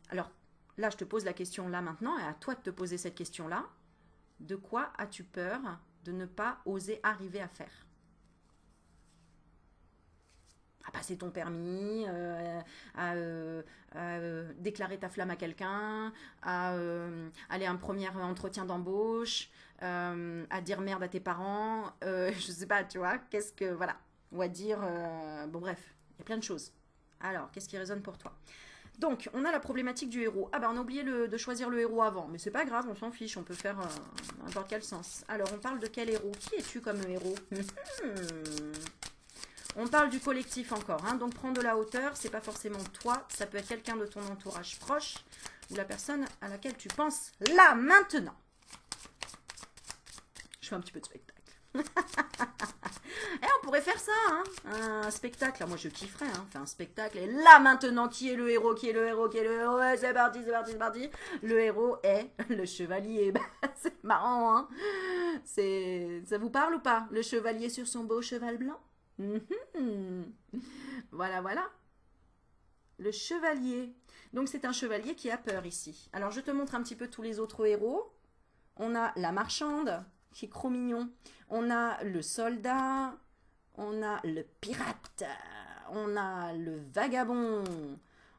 Alors, là, je te pose la question là maintenant, et à toi de te poser cette question-là. De quoi as-tu peur de ne pas oser arriver à faire? À passer ton permis, à déclarer ta flamme à quelqu'un, à aller à un premier entretien d'embauche, à dire merde à tes parents, je sais pas, tu vois, voilà, ou à dire, bon bref, il y a plein de choses. Alors, qu'est-ce qui résonne pour toi? Donc, on a la problématique du héros. Ah ben, on a oublié de choisir le héros avant, mais c'est pas grave, on s'en fiche, on peut faire n'importe quel sens. Alors, on parle de quel héros? Qui es-tu comme héros? On parle du collectif encore, hein, donc prends de la hauteur, c'est pas forcément toi, ça peut être quelqu'un de ton entourage proche ou la personne à laquelle tu penses là, maintenant. Je fais un petit peu de spectacle. On pourrait faire ça, hein, un spectacle. Alors moi je kifferais, hein, faire un spectacle. Et là maintenant, qui est le héros? Qui est le héros? Qui est le héros? Ouais, c'est parti, c'est parti, c'est parti. Le héros est le chevalier. C'est marrant, hein. Ça vous parle ou pas? Le chevalier sur son beau cheval blanc. Voilà, voilà. Le chevalier. Donc c'est un chevalier qui a peur ici. Alors je te montre un petit peu tous les autres héros. On a la marchande, qui est trop mignon. On a le soldat. On a le pirate. On a le vagabond.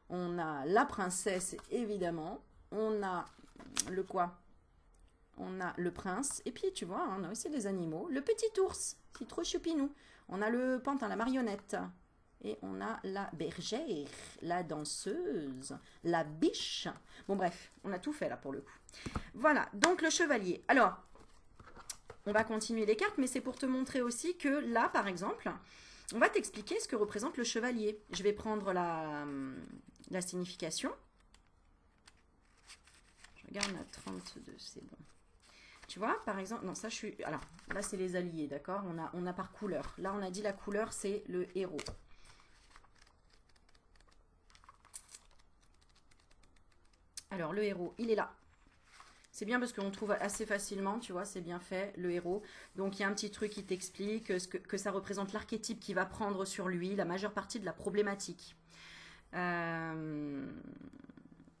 On a la princesse, évidemment. On a le quoi? On a le prince. Et puis, tu vois, on a aussi les animaux. Le petit ours, c'est trop choupinou. On a le pantin, la marionnette. Et on a la bergère, la danseuse, la biche. Bon, bref, on a tout fait là pour le coup. Voilà, donc le chevalier. Alors, on va continuer les cartes, mais c'est pour te montrer aussi que là, par exemple, on va t'expliquer ce que représente le chevalier. Je vais prendre la signification. Je regarde la 32, c'est bon. Tu vois, par exemple, non, ça je suis... Alors, là c'est les alliés, d'accord? On a par couleur. Là, on a dit la couleur, c'est le héros. Alors, le héros, il est là. C'est bien parce qu'on trouve assez facilement, tu vois, c'est bien fait, le héros. Donc, il y a un petit truc qui t'explique que ça représente l'archétype qui va prendre sur lui la majeure partie de la problématique.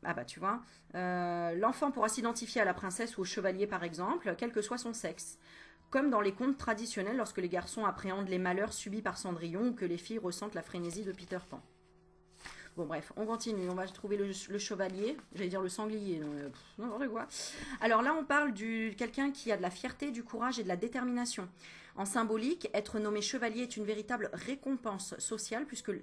Ah bah tu vois, l'enfant pourra s'identifier à la princesse ou au chevalier par exemple, quel que soit son sexe. Comme dans les contes traditionnels lorsque les garçons appréhendent les malheurs subis par Cendrillon ou que les filles ressentent la frénésie de Peter Pan. Bon bref, on continue, on va trouver le chevalier, j'allais dire le sanglier, n'importe quoi. Alors là on parle de quelqu'un qui a de la fierté, du courage et de la détermination. En symbolique, être nommé chevalier est une véritable récompense sociale puisque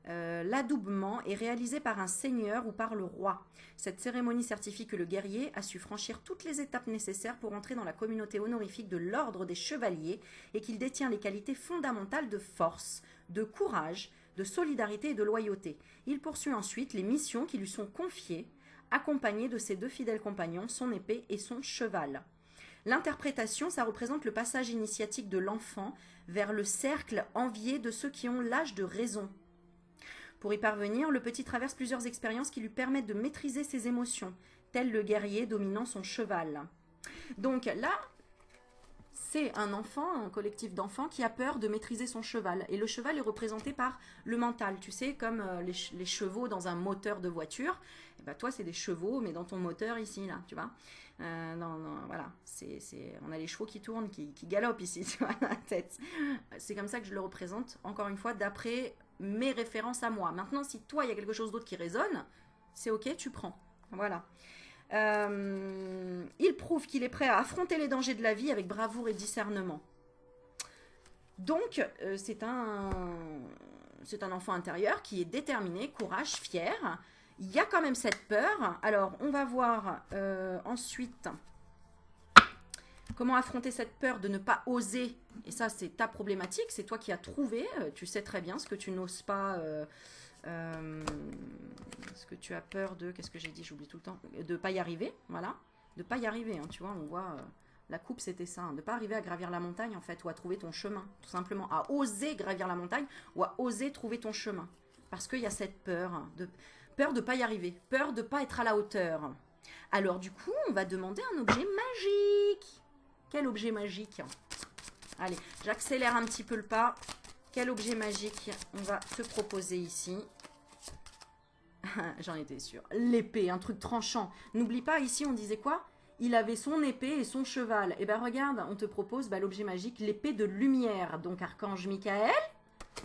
l'adoubement est réalisé par un seigneur ou par le roi. Cette cérémonie certifie que le guerrier a su franchir toutes les étapes nécessaires pour entrer dans la communauté honorifique de l'ordre des chevaliers et qu'il détient les qualités fondamentales de force, de courage, de solidarité et de loyauté. Il poursuit ensuite les missions qui lui sont confiées, accompagné de ses 2 fidèles compagnons, son épée et son cheval. L'interprétation, ça représente le passage initiatique de l'enfant vers le cercle envié de ceux qui ont l'âge de raison. Pour y parvenir, le petit traverse plusieurs expériences qui lui permettent de maîtriser ses émotions, tel le guerrier dominant son cheval. Donc là, c'est un enfant, un collectif d'enfants qui a peur de maîtriser son cheval. Et le cheval est représenté par le mental, tu sais, comme les chevaux dans un moteur de voiture. Et ben toi, c'est des chevaux, mais dans ton moteur ici, là, tu vois. Voilà, on a les chevaux qui tournent, qui galopent ici, tu vois, dans la tête. C'est comme ça que je le représente, encore une fois, d'après mes références à moi. Maintenant, si toi, il y a quelque chose d'autre qui résonne, c'est ok, tu prends. Voilà. Il prouve qu'il est prêt à affronter les dangers de la vie avec bravoure et discernement. Donc, c'est un enfant intérieur qui est déterminé, courage, fier. Il y a quand même cette peur. Alors, on va voir ensuite comment affronter cette peur de ne pas oser. Et ça, c'est ta problématique. C'est toi qui as trouvé. Tu sais très bien ce que tu n'oses pas... ce que tu as peur de... Qu'est-ce que j'ai dit? J'oublie tout le temps. De ne pas y arriver. Voilà. De ne pas y arriver. Hein, tu vois, on voit... la coupe, c'était ça. Hein, de ne pas arriver à gravir la montagne, en fait. Ou à trouver ton chemin. Tout simplement. À oser gravir la montagne. Ou à oser trouver ton chemin. Parce qu'il y a cette peur. Peur de ne pas y arriver. Peur de ne pas être à la hauteur. Alors, du coup, on va demander un objet magique. Quel objet magique? Allez, j'accélère un petit peu le pas. Quel objet magique on va te proposer ici? J'en étais sûre. L'épée, un truc tranchant. N'oublie pas, ici, on disait quoi? Il avait son épée et son cheval. Et ben regarde, on te propose l'objet magique, l'épée de lumière. Donc, Archange Michael,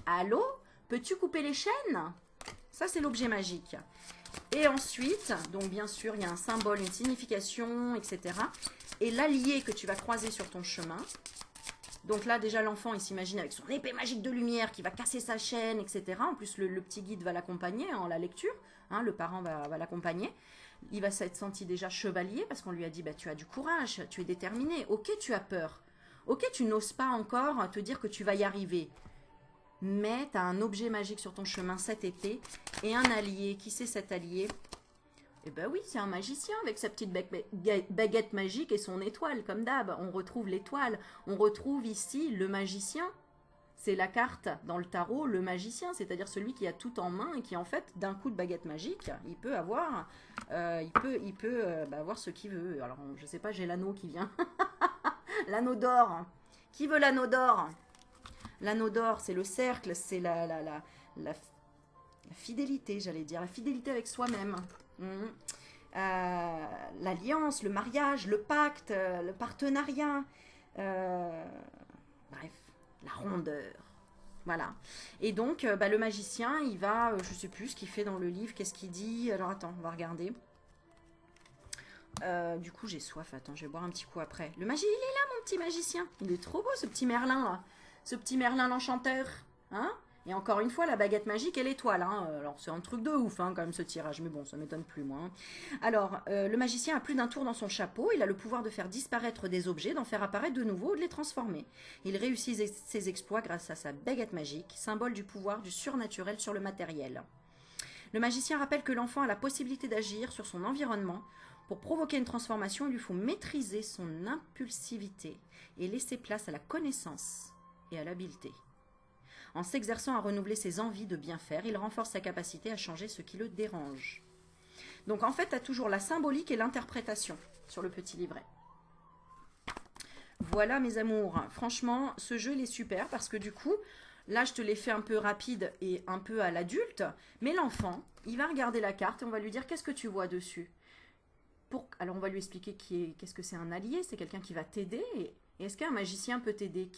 allô? Peux-tu couper les chaînes? Ça, c'est l'objet magique. Et ensuite, donc bien sûr, il y a un symbole, une signification, etc. Et l'allié que tu vas croiser sur ton chemin. Donc là, déjà, l'enfant, il s'imagine avec son épée magique de lumière qui va casser sa chaîne, etc. En plus, le petit guide va l'accompagner en la lecture. Hein, le parent va l'accompagner. Il va s'être senti déjà chevalier parce qu'on lui a dit, tu as du courage, tu es déterminé. Ok, tu as peur. Ok, tu n'oses pas encore te dire que tu vas y arriver. Mais tu as un objet magique sur ton chemin cet été et un allié. Qui c'est cet allié? Eh ben oui, c'est un magicien avec sa petite baguette magique et son étoile, comme d'hab. On retrouve l'étoile. On retrouve ici le magicien. C'est la carte dans le tarot, le magicien, c'est-à-dire celui qui a tout en main et qui, en fait, d'un coup de baguette magique, il peut avoir, avoir ce qu'il veut. Alors, je sais pas, j'ai l'anneau qui vient. L'anneau d'or. Qui veut l'anneau d'or? L'anneau d'or, c'est le cercle, c'est la fidélité, j'allais dire, la fidélité avec soi-même. L'alliance, le mariage, le pacte, le partenariat, bref, la rondeur. Voilà. Et donc, le magicien, il va, je sais plus ce qu'il fait dans le livre, qu'est-ce qu'il dit. Alors attends, on va regarder. Du coup, j'ai soif, attends, je vais boire un petit coup après. Le magicien, il est là, mon petit magicien. Il est trop beau, ce petit Merlin, là. Ce petit Merlin l'enchanteur. Hein? Et encore une fois, la baguette magique et l'étoile. Hein. Alors, c'est un truc de ouf, hein, quand même, ce tirage. Mais bon, ça m'étonne plus, moi. Hein. Alors, le magicien a plus d'un tour dans son chapeau. Il a le pouvoir de faire disparaître des objets, d'en faire apparaître de nouveau ou de les transformer. Il réussit ses exploits grâce à sa baguette magique, symbole du pouvoir du surnaturel sur le matériel. Le magicien rappelle que l'enfant a la possibilité d'agir sur son environnement. Pour provoquer une transformation, il lui faut maîtriser son impulsivité et laisser place à la connaissance et à l'habileté. En s'exerçant à renouveler ses envies de bien faire, il renforce sa capacité à changer ce qui le dérange. Donc en fait, tu as toujours la symbolique et l'interprétation sur le petit livret. Voilà mes amours. Franchement, ce jeu il est super parce que du coup, là je te l'ai fait un peu rapide et un peu à l'adulte, mais l'enfant, il va regarder la carte et on va lui dire qu'est-ce que tu vois dessus. Alors on va lui expliquer qu'est-ce que c'est un allié, c'est quelqu'un qui va t'aider. Et est-ce qu'un magicien peut t'aider?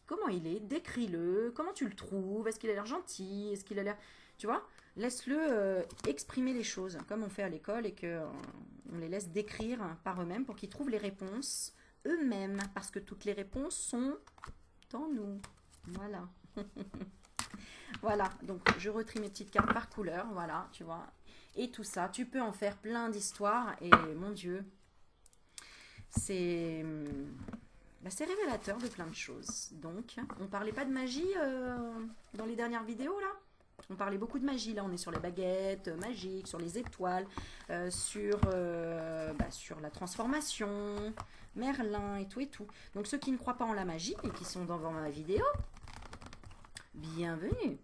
Comment il est? Décris-le. Comment tu le trouves? Est-ce qu'il a l'air gentil? Est-ce qu'il a l'air... Tu vois? Laisse-le exprimer les choses, comme on fait à l'école, et qu'on les laisse décrire par eux-mêmes pour qu'ils trouvent les réponses eux-mêmes. Parce que toutes les réponses sont en nous. Voilà. Voilà. Donc, je retrie mes petites cartes par couleur. Voilà, tu vois. Et tout ça, tu peux en faire plein d'histoires. Et mon Dieu, c'est révélateur de plein de choses. Donc, on parlait pas de magie dans les dernières vidéos, là. On parlait beaucoup de magie. Là, on est sur les baguettes magiques, sur les étoiles, sur la transformation, Merlin et tout et tout. Donc, ceux qui ne croient pas en la magie et qui sont devant ma vidéo, bienvenue.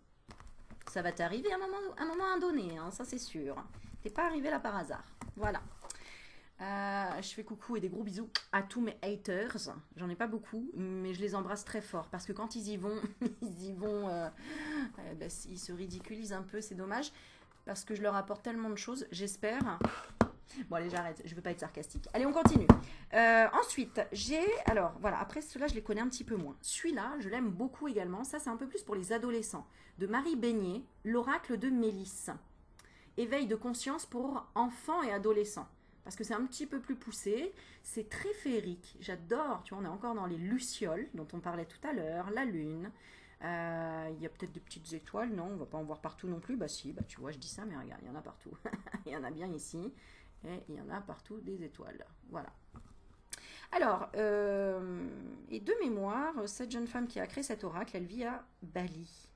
Ça va t'arriver à un moment donné, hein, ça c'est sûr. T'es pas arrivé là par hasard. Voilà. Je je fais coucou et des gros bisous à tous mes haters. J'en ai pas beaucoup, mais je les embrasse très fort parce que quand ils y vont, ils se ridiculisent un peu, c'est dommage parce que je leur apporte tellement de choses, j'espère. Bon, allez, j'arrête, je veux pas être sarcastique. Allez, on continue. Ensuite, alors, voilà, après cela, je les connais un petit peu moins. Celui-là, je l'aime beaucoup également. Ça, c'est un peu plus pour les adolescents. De Marie Beignet, l'oracle de Mélisse. Éveil de conscience pour enfants et adolescents. Parce que c'est un petit peu plus poussé. C'est très féerique. J'adore. Tu vois, on est encore dans les lucioles, dont on parlait tout à l'heure. La lune. Il y a peut-être des petites étoiles. Non, on va pas en voir partout non plus. Bah si, bah tu vois, je dis ça, mais regarde, il y en a partout. Il y en a bien ici. Et il y en a partout des étoiles. Voilà. Alors, et de mémoire, cette jeune femme qui a créé cet oracle, elle vit à Bali.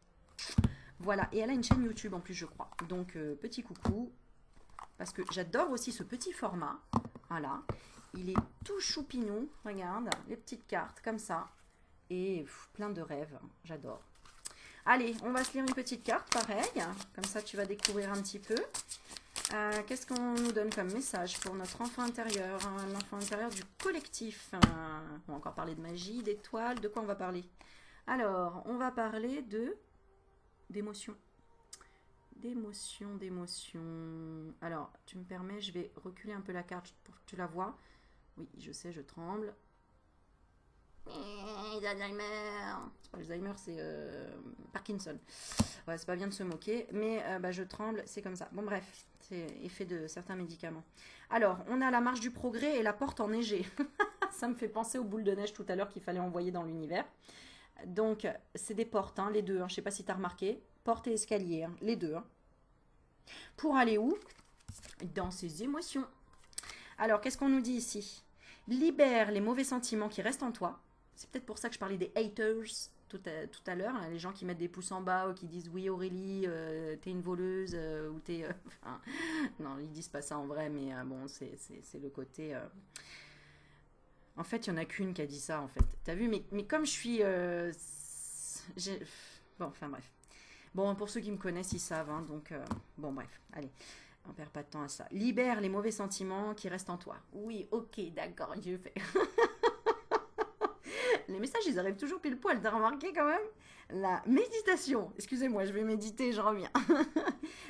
Voilà, et elle a une chaîne YouTube en plus, je crois. Donc, petit coucou, parce que j'adore aussi ce petit format. Voilà, il est tout choupignon. Regarde, les petites cartes comme ça. Et plein de rêves, j'adore. Allez, on va se lire une petite carte, pareil. Comme ça, tu vas découvrir un petit peu. Qu'est-ce qu'on nous donne comme message pour notre enfant intérieur, l'enfant intérieur du collectif. On va encore parler de magie, d'étoiles, de quoi on va parler? Alors, on va parler d'émotions. D'émotions. Alors, tu me permets, je vais reculer un peu la carte pour que tu la vois. Oui, je sais, je tremble. Alzheimer. C'est pas Alzheimer, c'est Parkinson. Ouais, c'est pas bien de se moquer, mais je tremble, c'est comme ça. Bon, bref, c'est effet de certains médicaments. Alors, on a la marche du progrès et la porte enneigée. Ça me fait penser aux boules de neige tout à l'heure qu'il fallait envoyer dans l'univers. Donc, c'est des portes, hein, les deux. Hein, je sais pas si tu as remarqué. Porte et escalier, hein, les deux. Hein. Pour aller où? Dans ses émotions. Alors, qu'est-ce qu'on nous dit ici? Libère les mauvais sentiments qui restent en toi. C'est peut-être pour ça que je parlais des haters tout à l'heure, hein, les gens qui mettent des pouces en bas ou qui disent oui Aurélie, t'es une voleuse ou t'es... non, ils disent pas ça en vrai, mais bon, c'est le côté... En fait, il n'y en a qu'une qui a dit ça, en fait. T'as vu, mais comme je suis... Bon, enfin bref. Bon, pour ceux qui me connaissent, ils savent, hein, donc... Bon, bref, allez. On perd pas de temps à ça. Libère les mauvais sentiments qui restent en toi. Oui, ok, d'accord, je fais... Les messages, ils arrivent toujours pile poil, t'as remarqué quand même? La méditation, excusez-moi, je vais méditer, je reviens.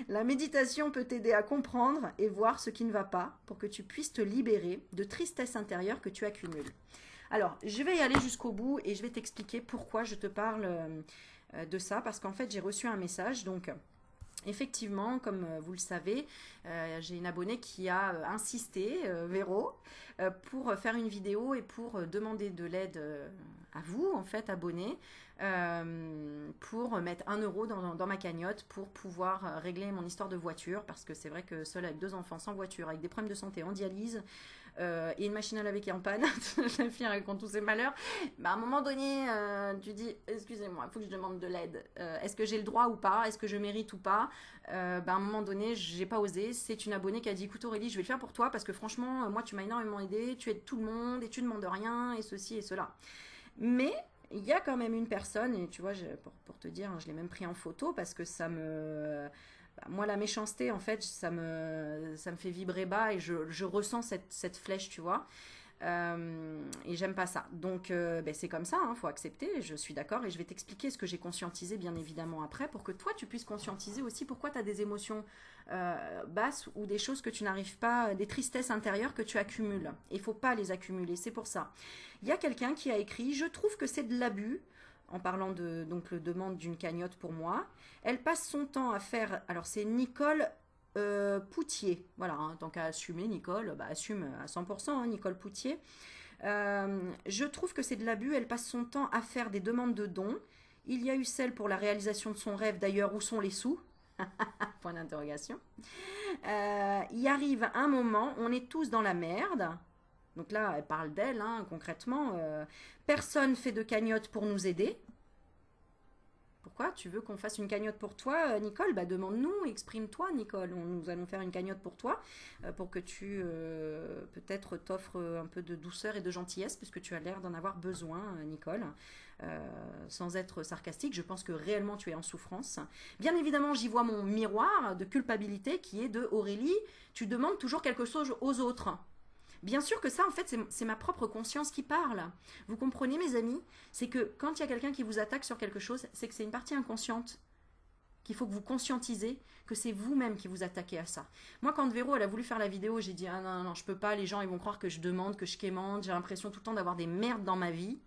La méditation peut t'aider à comprendre et voir ce qui ne va pas pour que tu puisses te libérer de tristesse intérieure que tu accumules. Alors, je vais y aller jusqu'au bout et je vais t'expliquer pourquoi je te parle de ça, parce qu'en fait, j'ai reçu un message, donc... Effectivement, comme vous le savez, j'ai une abonnée qui a insisté, Véro, pour faire une vidéo et pour demander de l'aide à vous, en fait, abonnés, pour mettre 1 euro dans ma cagnotte pour pouvoir régler mon histoire de voiture, parce que c'est vrai que seule avec 2 enfants sans voiture, avec des problèmes de santé, en dialyse, et une machine à laver qui est en panne, la fille raconte tous ses malheurs, à un moment donné, tu dis, excusez-moi, il faut que je demande de l'aide. Est-ce que j'ai le droit ou pas? Est-ce que je mérite ou pas? À un moment donné, j'ai pas osé. C'est une abonnée qui a dit, écoute Aurélie, je vais le faire pour toi, parce que franchement, moi, tu m'as énormément aidé, tu aides tout le monde, et tu ne demandes rien, et ceci et cela. Mais... il y a quand même une personne, et tu vois, pour te dire, je l'ai même pris en photo, parce que ça me... moi, la méchanceté, en fait, ça me fait vibrer bas et je ressens cette flèche, tu vois. Et j'aime pas ça. Donc, c'est comme ça, faut accepter, je suis d'accord. Et je vais t'expliquer ce que j'ai conscientisé, bien évidemment, après, pour que toi, tu puisses conscientiser aussi pourquoi tu as des émotions basses ou des choses que tu n'arrives pas, des tristesses intérieures que tu accumules. Et il faut pas les accumuler, c'est pour ça. Il y a quelqu'un qui a écrit « Je trouve que c'est de l'abus ». En parlant de donc le demande d'une cagnotte pour moi. Elle passe son temps à faire... Alors, c'est Nicole Poutier. Voilà, hein, tant qu'à assumer, Nicole, assume à 100%, hein, Nicole Poutier. Je trouve que c'est de l'abus. Elle passe son temps à faire des demandes de dons. Il y a eu celle pour la réalisation de son rêve. D'ailleurs, où sont les sous? Point d'interrogation. Il arrive un moment, on est tous dans la merde. Donc là, elle parle d'elle, hein, concrètement. Personne fait de cagnotte pour nous aider. Pourquoi? Tu veux qu'on fasse une cagnotte pour toi, Nicole? Demande-nous, exprime-toi, Nicole. Nous allons faire une cagnotte pour toi, pour que tu, peut-être, t'offres un peu de douceur et de gentillesse, puisque tu as l'air d'en avoir besoin, Nicole. Sans être sarcastique, je pense que réellement tu es en souffrance. Bien évidemment, j'y vois mon miroir de culpabilité qui est de Aurélie, tu demandes toujours quelque chose aux autres. Bien sûr que ça, en fait, c'est ma propre conscience qui parle. Vous comprenez, mes amis? C'est que quand il y a quelqu'un qui vous attaque sur quelque chose, c'est que c'est une partie inconsciente qu'il faut que vous conscientisez que c'est vous-même qui vous attaquez à ça. Moi, quand Véro, elle a voulu faire la vidéo, j'ai dit, ah non, non, je peux pas, les gens, ils vont croire que je demande, que je quémande, j'ai l'impression tout le temps d'avoir des merdes dans ma vie.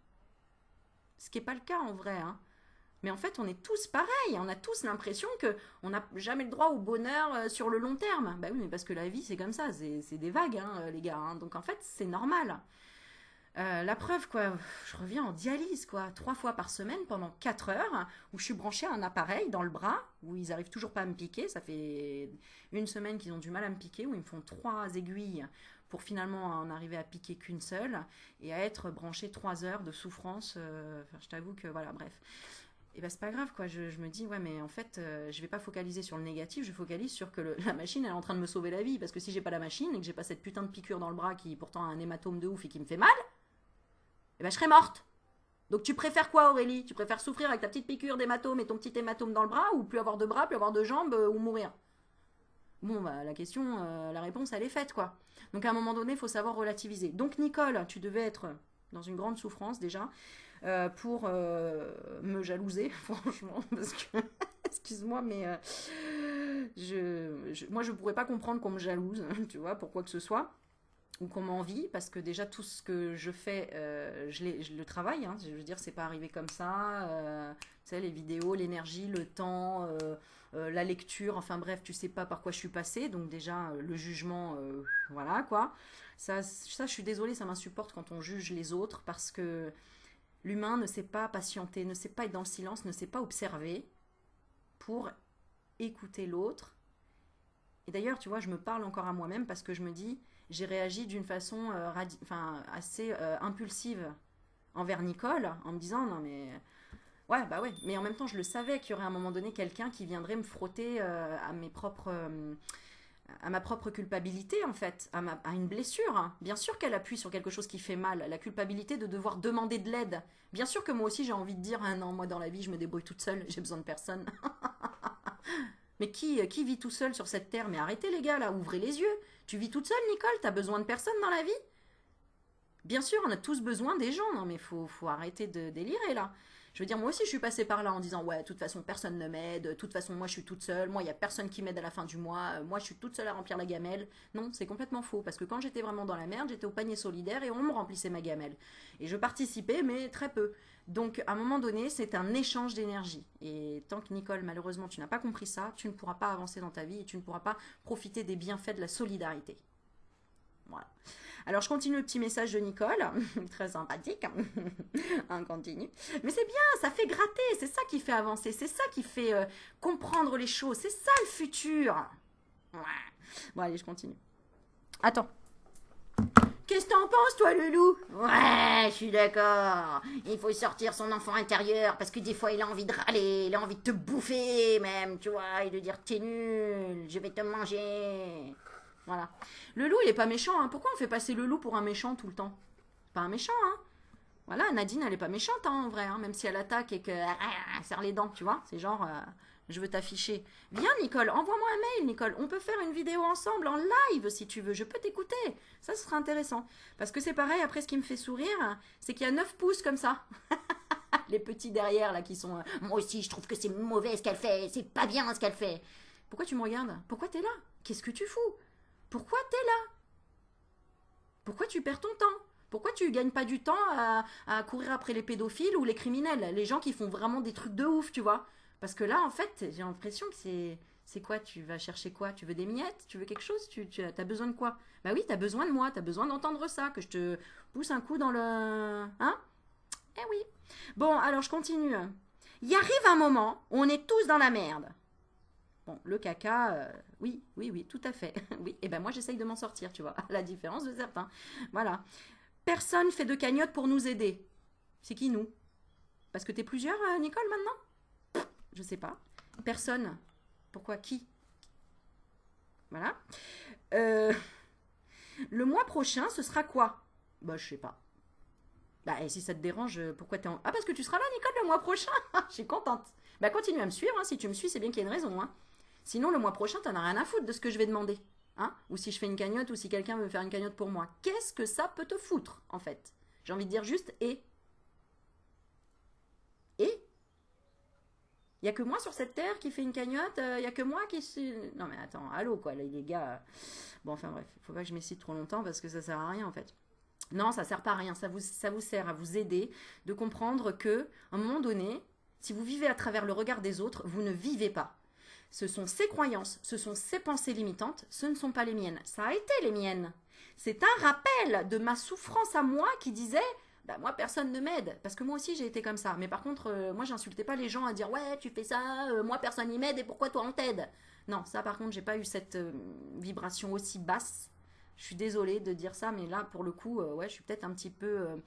Ce qui n'est pas le cas, en vrai, hein. Mais en fait, on est tous pareils. On a tous l'impression qu'on n'a jamais le droit au bonheur sur le long terme. Bah oui, mais parce que la vie, c'est comme ça. C'est des vagues, hein, les gars. Hein. Donc en fait, c'est normal. La preuve, quoi, je reviens en dialyse, quoi, 3 fois par semaine pendant 4 heures, où je suis branchée à un appareil dans le bras, où ils arrivent toujours pas à me piquer. Ça fait 1 semaine qu'ils ont du mal à me piquer, où ils me font 3 aiguilles pour finalement en arriver à piquer qu'une seule, et à être branchée 3 heures de souffrance. Enfin, je t'avoue que, voilà, bref. Et ben c'est pas grave, quoi. Je me dis, ouais, mais en fait, je vais pas focaliser sur le négatif, je focalise sur que la machine, elle est en train de me sauver la vie. Parce que si j'ai pas la machine et que j'ai pas cette putain de piqûre dans le bras qui pourtant a un hématome de ouf et qui me fait mal, eh ben je serais morte. Donc tu préfères quoi, Aurélie? Tu préfères souffrir avec ta petite piqûre d'hématome et ton petit hématome dans le bras, ou plus avoir de bras, plus avoir de jambes, ou mourir? Bon, bah la question, la réponse, elle est faite, quoi. Donc à un moment donné, il faut savoir relativiser. Donc Nicole, tu devais être dans une grande souffrance déjà. Pour me jalouser, franchement, parce que, excuse-moi, mais moi, je pourrais pas comprendre qu'on me jalouse, tu vois, pour quoi que ce soit, ou qu'on m'envie, parce que déjà, tout ce que je fais, je le travaille, hein, je veux dire, c'est pas arrivé comme ça, tu sais, les vidéos, l'énergie, le temps, la lecture, enfin bref, tu sais pas par quoi je suis passée, donc déjà, le jugement, voilà, quoi. Ça, je suis désolée, ça m'insupporte quand on juge les autres, parce que l'humain ne sait pas patienter, ne sait pas être dans le silence, ne sait pas observer pour écouter l'autre. Et d'ailleurs, tu vois, je me parle encore à moi-même parce que je me dis, j'ai réagi d'une façon assez impulsive envers Nicole, en me disant, non mais... Ouais, bah ouais. Mais en même temps, je le savais qu'il y aurait à un moment donné quelqu'un qui viendrait me frotter à ma propre culpabilité, en fait, à une blessure. Bien sûr qu'elle appuie sur quelque chose qui fait mal, la culpabilité de devoir demander de l'aide. Bien sûr que moi aussi j'ai envie de dire, ah non, moi dans la vie je me débrouille toute seule, j'ai besoin de personne. Mais qui vit tout seul sur cette terre? Mais arrêtez les gars là, ouvrez les yeux. Tu vis toute seule, Nicole? T'as besoin de personne dans la vie? Bien sûr, on a tous besoin des gens, non mais faut arrêter de délirer là. Je veux dire, moi aussi je suis passée par là en disant, ouais, de toute façon personne ne m'aide, de toute façon moi je suis toute seule, moi il n'y a personne qui m'aide à la fin du mois, moi je suis toute seule à remplir la gamelle. Non, c'est complètement faux, parce que quand j'étais vraiment dans la merde, j'étais au panier solidaire et on me remplissait ma gamelle. Et je participais, mais très peu. Donc à un moment donné, c'est un échange d'énergie. Et tant que Nicole, malheureusement, tu n'as pas compris ça, tu ne pourras pas avancer dans ta vie et tu ne pourras pas profiter des bienfaits de la solidarité. Voilà. Alors je continue le petit message de Nicole, très sympathique, on continue. Mais c'est bien, ça fait gratter, c'est ça qui fait avancer, c'est ça qui fait comprendre les choses, c'est ça le futur. Ouais. Bon allez, je continue. Attends. Qu'est-ce que t'en penses, toi, Loulou? Ouais, je suis d'accord. Il faut sortir son enfant intérieur, parce que des fois, il a envie de râler, il a envie de te bouffer, même, tu vois, et de dire, t'es nul, je vais te manger. Voilà. Le loup, il est pas méchant, hein. Pourquoi on fait passer le loup pour un méchant tout le temps? Pas un méchant, hein. Voilà, Nadine, elle est pas méchante, hein, en vrai, hein, même si elle attaque et qu'elle serre les dents, tu vois. C'est genre, je veux t'afficher. Viens, Nicole, envoie-moi un mail, Nicole. On peut faire une vidéo ensemble, en live, si tu veux. Je peux t'écouter. Ça, ce sera intéressant. Parce que c'est pareil, après, ce qui me fait sourire, c'est qu'il y a 9 pouces comme ça. Les petits derrière, là, qui sont... moi aussi, je trouve que c'est mauvais ce qu'elle fait. C'est pas bien ce qu'elle fait. Pourquoi tu me regardes? Pourquoi t'es là? Qu'est-ce que tu fous? Pourquoi t'es là? Pourquoi tu perds ton temps? Pourquoi tu gagnes pas du temps à courir après les pédophiles ou les criminels? Les gens qui font vraiment des trucs de ouf, tu vois? Parce que là, en fait, j'ai l'impression que c'est quoi? Tu vas chercher quoi? Tu veux des miettes? Tu veux quelque chose? Tu as besoin de quoi? Bah oui, t'as besoin de moi, t'as besoin d'entendre ça, que je te pousse un coup dans le... Hein? Eh oui. Bon, alors je continue. Il arrive un moment où on est tous dans la merde. Bon, le caca, oui, tout à fait. Oui, et ben moi j'essaye de m'en sortir, tu vois, à la différence de certains. Voilà. Personne fait de cagnotte pour nous aider. C'est qui nous? Parce que t'es plusieurs, Nicole, maintenant? Je sais pas. Personne. Pourquoi? Qui? Voilà. Le mois prochain, ce sera quoi? Bah, je sais pas. Bah, et si ça te dérange, pourquoi t'es en... Ah, parce que tu seras là, Nicole, le mois prochain. Je suis contente. Bah, continue à me suivre, hein. Si tu me suis, c'est bien qu'il y a une raison, hein. Sinon, le mois prochain, t'en as rien à foutre de ce que je vais demander. Hein, ou si je fais une cagnotte, ou si quelqu'un veut faire une cagnotte pour moi. Qu'est-ce que ça peut te foutre, en fait? J'ai envie de dire juste et il y a que moi sur cette terre qui fait une cagnotte, il y a que moi qui suis... Non mais attends, allô quoi, là, les gars. Bon, enfin bref, faut pas que je m'excite trop longtemps parce que ça sert à rien en fait. Non, ça sert pas à rien, ça vous sert à vous aider de comprendre que, à un moment donné, si vous vivez à travers le regard des autres, vous ne vivez pas. Ce sont ses croyances, ce sont ses pensées limitantes, ce ne sont pas les miennes. Ça a été les miennes. C'est un rappel de ma souffrance à moi qui disait bah, moi personne ne m'aide parce que moi aussi j'ai été comme ça. Mais par contre moi j'insultais pas les gens à dire ouais tu fais ça, moi personne n'y m'aide et pourquoi toi on t'aide. Non, ça par contre j'ai pas eu cette vibration aussi basse. Je suis désolée de dire ça mais là pour le coup ouais je suis peut-être un petit peu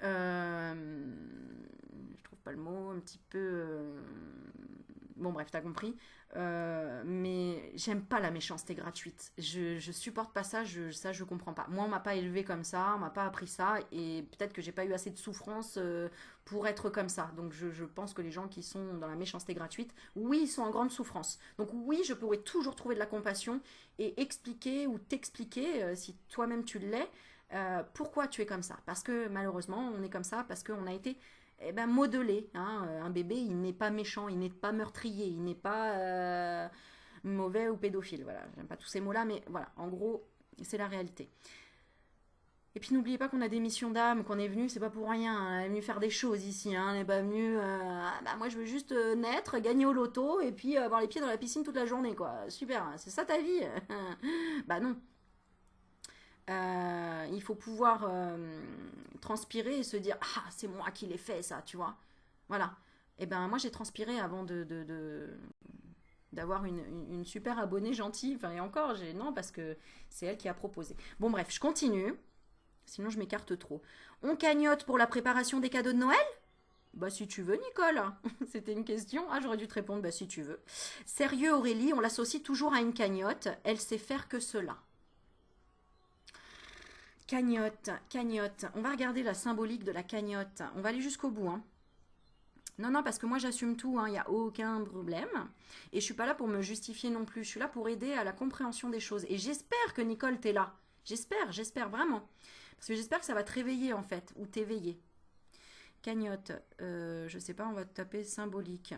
je trouve pas le mot, un petit peu bon bref t'as compris. Mais j'aime pas la méchanceté gratuite. Je supporte pas ça, ça je comprends pas. Moi on m'a pas élevé comme ça, on m'a pas appris ça et peut-être que j'ai pas eu assez de souffrance pour être comme ça. Donc je pense que les gens qui sont dans la méchanceté gratuite, oui ils sont en grande souffrance. Donc oui je pourrais toujours trouver de la compassion et expliquer ou t'expliquer si toi-même tu l'es. Pourquoi tu es comme ça? Parce que malheureusement on est comme ça parce qu'on a été modelé. Hein. Un bébé, il n'est pas méchant, il n'est pas meurtrier, il n'est pas mauvais ou pédophile. Voilà, j'aime pas tous ces mots-là, mais voilà, en gros, c'est la réalité. Et puis n'oubliez pas qu'on a des missions d'âme, qu'on est venu, c'est pas pour rien. Hein. On est venu faire des choses ici. Hein. On n'est pas venu. Moi, je veux juste naître, gagner au loto et puis avoir les pieds dans la piscine toute la journée, quoi. Super, hein. C'est ça ta vie? Bah non. Il faut pouvoir transpirer et se dire ah c'est moi qui l'ai fait ça tu vois voilà et ben moi j'ai transpiré avant d'avoir une super abonnée gentille enfin et encore j'ai non parce que c'est elle qui a proposé bon bref je continue sinon je m'écarte trop on cagnotte pour la préparation des cadeaux de Noël bah si tu veux Nicole c'était une question ah j'aurais dû te répondre bah si tu veux sérieux Aurélie on l'associe toujours à une cagnotte elle sait faire que cela. Cagnotte, cagnotte. On va regarder la symbolique de la cagnotte. On va aller jusqu'au bout. Hein. Non, non, parce que moi j'assume tout, il n'y a aucun problème. Et je suis pas là pour me justifier non plus. Je suis là pour aider à la compréhension des choses. Et j'espère que Nicole, t'es là. J'espère vraiment. Parce que j'espère que ça va te réveiller en fait, ou t'éveiller. Cagnotte, je sais pas, on va taper symbolique.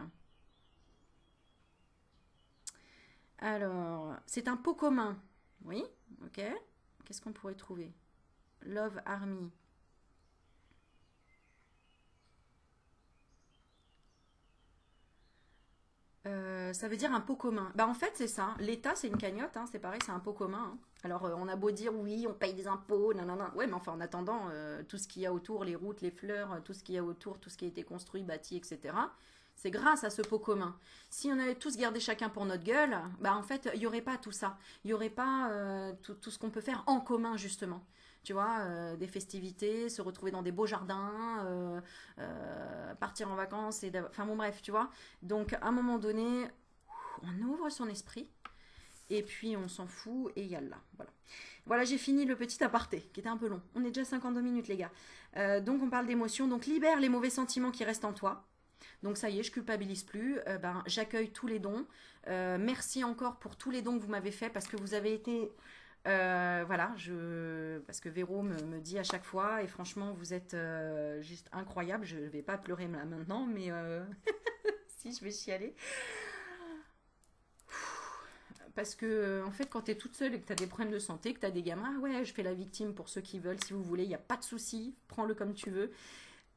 Alors, c'est un pot commun. Oui, ok. Qu'est-ce qu'on pourrait trouver? Love Army. Ça veut dire un pot commun. Bah en fait c'est ça. L'État c'est une cagnotte, hein, c'est pareil, c'est un pot commun. Hein. Alors on a beau dire oui, on paye des impôts, non. Ouais, mais enfin en attendant, tout ce qu'il y a autour, les routes, les fleurs, tout ce qu'il y a autour, tout ce qui a été construit, bâti, etc. C'est grâce à ce pot commun. Si on avait tous gardé chacun pour notre gueule, bah en fait il y aurait pas tout ça. Il y aurait pas tout ce qu'on peut faire en commun justement. Tu vois, des festivités, se retrouver dans des beaux jardins, partir en vacances, enfin bon bref, tu vois. Donc à un moment donné, on ouvre son esprit et puis on s'en fout et yalla. Voilà. Voilà, j'ai fini le petit aparté qui était un peu long. On est déjà 52 minutes les gars. Donc on parle d'émotions, donc libère les mauvais sentiments qui restent en toi. Donc ça y est, je culpabilise plus. J'accueille tous les dons. Merci encore pour tous les dons que vous m'avez fait parce que vous avez été voilà, parce que Véro me dit à chaque fois, et franchement, vous êtes juste incroyable. Je vais pas pleurer là maintenant, mais si, je vais chialer. Parce que, en fait, quand tu es toute seule et que tu as des problèmes de santé, que tu as des gamins, ah ouais, je fais la victime pour ceux qui veulent, si vous voulez, il n'y a pas de souci, prends-le comme tu veux.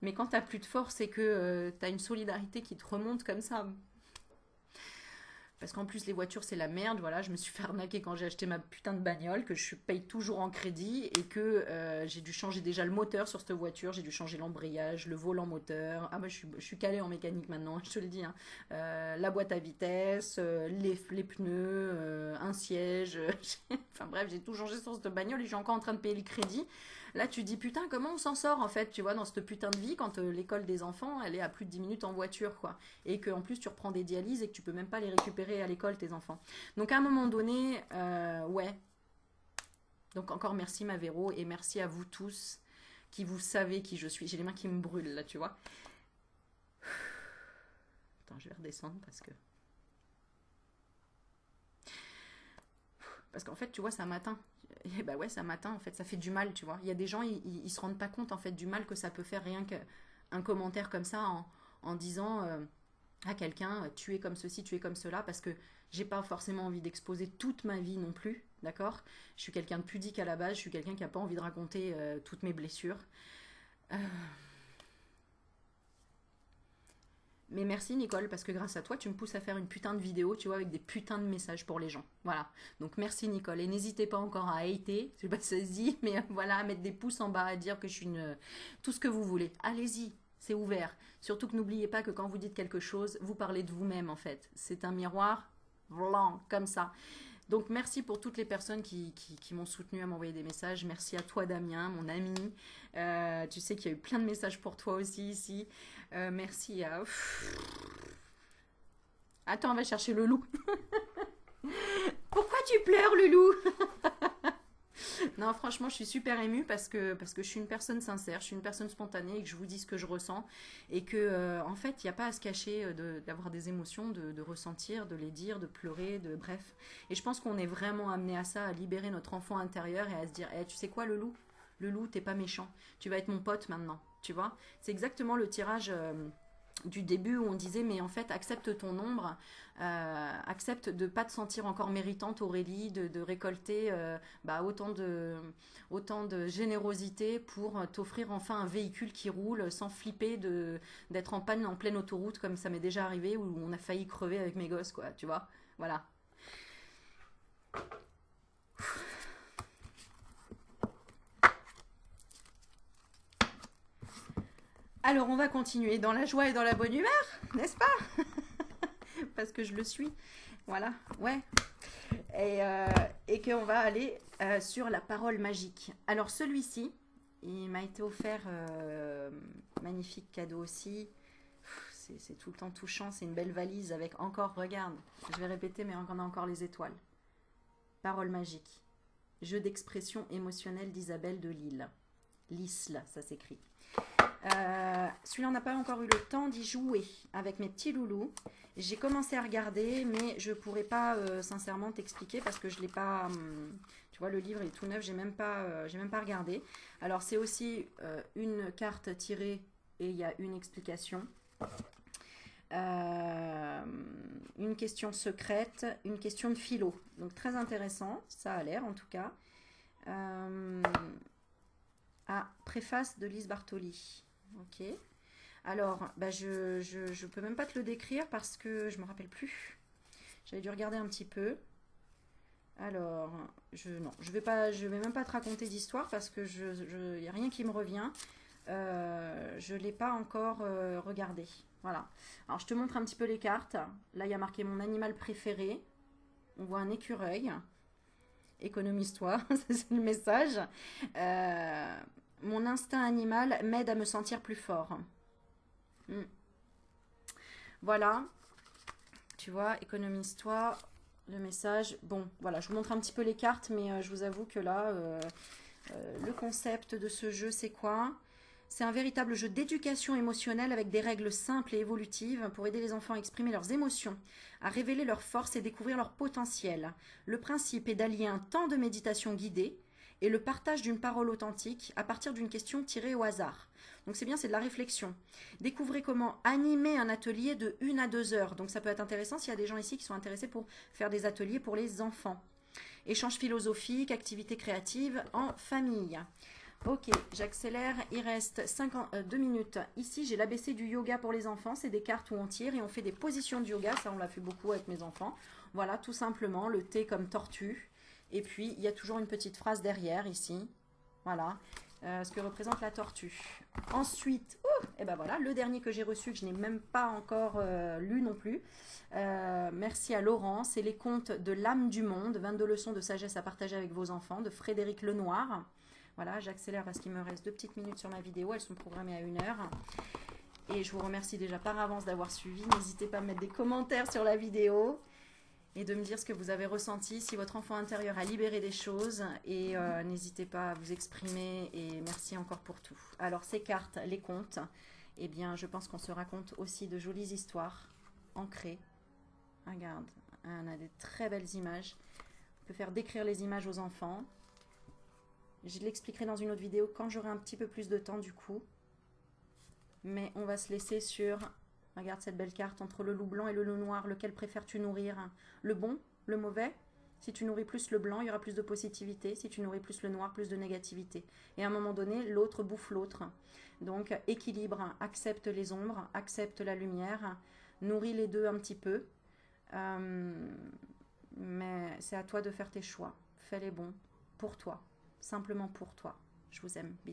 Mais quand tu plus de force et que tu as une solidarité qui te remonte comme ça, parce qu'en plus les voitures c'est la merde, voilà, je me suis fait arnaquer quand j'ai acheté ma putain de bagnole, que je paye toujours en crédit et que j'ai dû changer déjà le moteur sur cette voiture, j'ai dû changer l'embrayage, le volant moteur, ah moi je suis calée en mécanique maintenant, je te le dis, hein. La boîte à vitesse, les pneus, un siège, enfin bref j'ai tout changé sur cette bagnole et je suis encore en train de payer le crédit. Là, tu dis, putain, comment on s'en sort, en fait, tu vois, dans cette putain de vie, quand l'école des enfants, elle est à plus de 10 minutes en voiture, quoi. Et qu'en plus, tu reprends des dialyses et que tu peux même pas les récupérer à l'école, tes enfants. Donc, à un moment donné, ouais. Donc, encore merci, ma Véro, et merci à vous tous qui vous savez qui je suis. J'ai les mains qui me brûlent, là, tu vois. Attends, je vais redescendre parce que... Parce qu'en fait, tu vois, ça m'atteint. Et bah ouais, ça m'atteint, en fait, ça fait du mal, tu vois. Il y a des gens, ils se rendent pas compte, en fait, du mal que ça peut faire rien qu'un commentaire comme ça en disant à quelqu'un, tu es comme ceci, tu es comme cela, parce que j'ai pas forcément envie d'exposer toute ma vie non plus, d'accord? Je suis quelqu'un de pudique à la base, je suis quelqu'un qui a pas envie de raconter toutes mes blessures. Euh, Mais merci Nicole, parce que grâce à toi, tu me pousses à faire une putain de vidéo, tu vois, avec des putains de messages pour les gens. Voilà. Donc merci Nicole. Et n'hésitez pas encore à hater, je sais pas si ça se dit, mais voilà, à mettre des pouces en bas, à dire que je suis une... tout ce que vous voulez. Allez-y, c'est ouvert. Surtout que n'oubliez pas que quand vous dites quelque chose, vous parlez de vous-même en fait. C'est un miroir blanc, comme ça. Donc merci pour toutes les personnes qui m'ont soutenu à m'envoyer des messages. Merci à toi Damien, mon ami. Tu sais qu'il y a eu plein de messages pour toi aussi ici. Merci à... Attends, on va chercher le loup. Pourquoi tu pleures, le loup? Non, franchement, je suis super émue parce que je suis une personne sincère, je suis une personne spontanée et que je vous dis ce que je ressens. Et que, en fait, il n'y a pas à se cacher d'avoir des émotions, de ressentir, de les dire, de pleurer, de bref. Et je pense qu'on est vraiment amené à ça, à libérer notre enfant intérieur et à se dire, eh, tu sais quoi, le loup? Le loup, t'es pas méchant. Tu vas être mon pote maintenant. Tu vois? C'est exactement le tirage du début où on disait mais en fait accepte ton ombre, accepte de pas te sentir encore méritante Aurélie, de récolter autant de générosité pour t'offrir enfin un véhicule qui roule sans flipper d'être en panne en pleine autoroute comme ça m'est déjà arrivé où on a failli crever avec mes gosses quoi, tu vois, voilà. Alors on va continuer dans la joie et dans la bonne humeur, n'est-ce pas? Parce que je le suis. Voilà, ouais. Et qu'on va aller sur la parole magique. Alors celui-ci, il m'a été offert, magnifique cadeau aussi. C'est tout le temps touchant, c'est une belle valise avec encore, regarde, je vais répéter mais on a encore les étoiles. Parole magique. Jeu d'expression émotionnelle d'Isabelle de Lille. L'Isle, ça s'écrit. Celui-là, on n'a pas encore eu le temps d'y jouer avec mes petits loulous. J'ai commencé à regarder, mais je pourrais pas sincèrement t'expliquer parce que je l'ai pas. Tu vois, le livre est tout neuf, j'ai même pas regardé. Alors c'est aussi une carte tirée et il y a une explication. Une question secrète, une question de philo. Donc très intéressant, ça a l'air en tout cas. Préface de Lise Bartoli. Ok. Alors, bah je peux même pas te le décrire parce que je me rappelle plus. J'avais dû regarder un petit peu. Alors, non, je vais même pas te raconter d'histoire parce que y a rien qui me revient. Je l'ai pas encore regardé. Voilà. Alors, je te montre un petit peu les cartes. Là, il y a marqué mon animal préféré. On voit un écureuil. Économise-toi, c'est le message. Mon instinct animal m'aide à me sentir plus fort. Voilà, tu vois, économise-toi, le message. Bon, voilà, je vous montre un petit peu les cartes, mais je vous avoue que là, le concept de ce jeu, c'est quoi? C'est un véritable jeu d'éducation émotionnelle avec des règles simples et évolutives pour aider les enfants à exprimer leurs émotions, à révéler leurs forces et découvrir leur potentiel. Le principe est d'allier un temps de méditation guidée et le partage d'une parole authentique à partir d'une question tirée au hasard. Donc c'est bien, c'est de la réflexion. Découvrez comment animer un atelier de 1 à 2 heures. Donc ça peut être intéressant s'il y a des gens ici qui sont intéressés pour faire des ateliers pour les enfants. Échange philosophique, activités créatives en famille. Ok, j'accélère, il reste 2 minutes. Ici, j'ai l'ABC du yoga pour les enfants. C'est des cartes où on tire et on fait des positions de yoga. Ça, on l'a fait beaucoup avec mes enfants. Voilà, tout simplement, le T comme tortue. Et puis, il y a toujours une petite phrase derrière, ici. Voilà, ce que représente la tortue. Ensuite, et ben voilà, le dernier que j'ai reçu, que je n'ai même pas encore lu non plus. Merci à Laurent. C'est les contes de l'âme du monde, 22 leçons de sagesse à partager avec vos enfants, de Frédéric Lenoir. Voilà, j'accélère parce qu'il me reste 2 petites minutes sur ma vidéo. Elles sont programmées à 1 heure. Et je vous remercie déjà par avance d'avoir suivi. N'hésitez pas à mettre des commentaires sur la vidéo et de me dire ce que vous avez ressenti, si votre enfant intérieur a libéré des choses. Et n'hésitez pas à vous exprimer. Et merci encore pour tout. Alors, ces cartes, les contes, eh bien, je pense qu'on se raconte aussi de jolies histoires ancrées. Regarde, on a des très belles images. peux faire décrire les images aux enfants. Je l'expliquerai dans une autre vidéo quand j'aurai un petit peu plus de temps du coup. Mais on va se laisser sur... Regarde cette belle carte entre le loup blanc et le loup noir. Lequel préfères-tu nourrir? Le bon, le mauvais? Si tu nourris plus le blanc, il y aura plus de positivité. Si tu nourris plus le noir, plus de négativité. Et à un moment donné, l'autre bouffe l'autre. Donc, équilibre, accepte les ombres, accepte la lumière, nourris les deux un petit peu. Mais c'est à toi de faire tes choix. Fais les bons pour toi, simplement pour toi. Je vous aime. Bisous.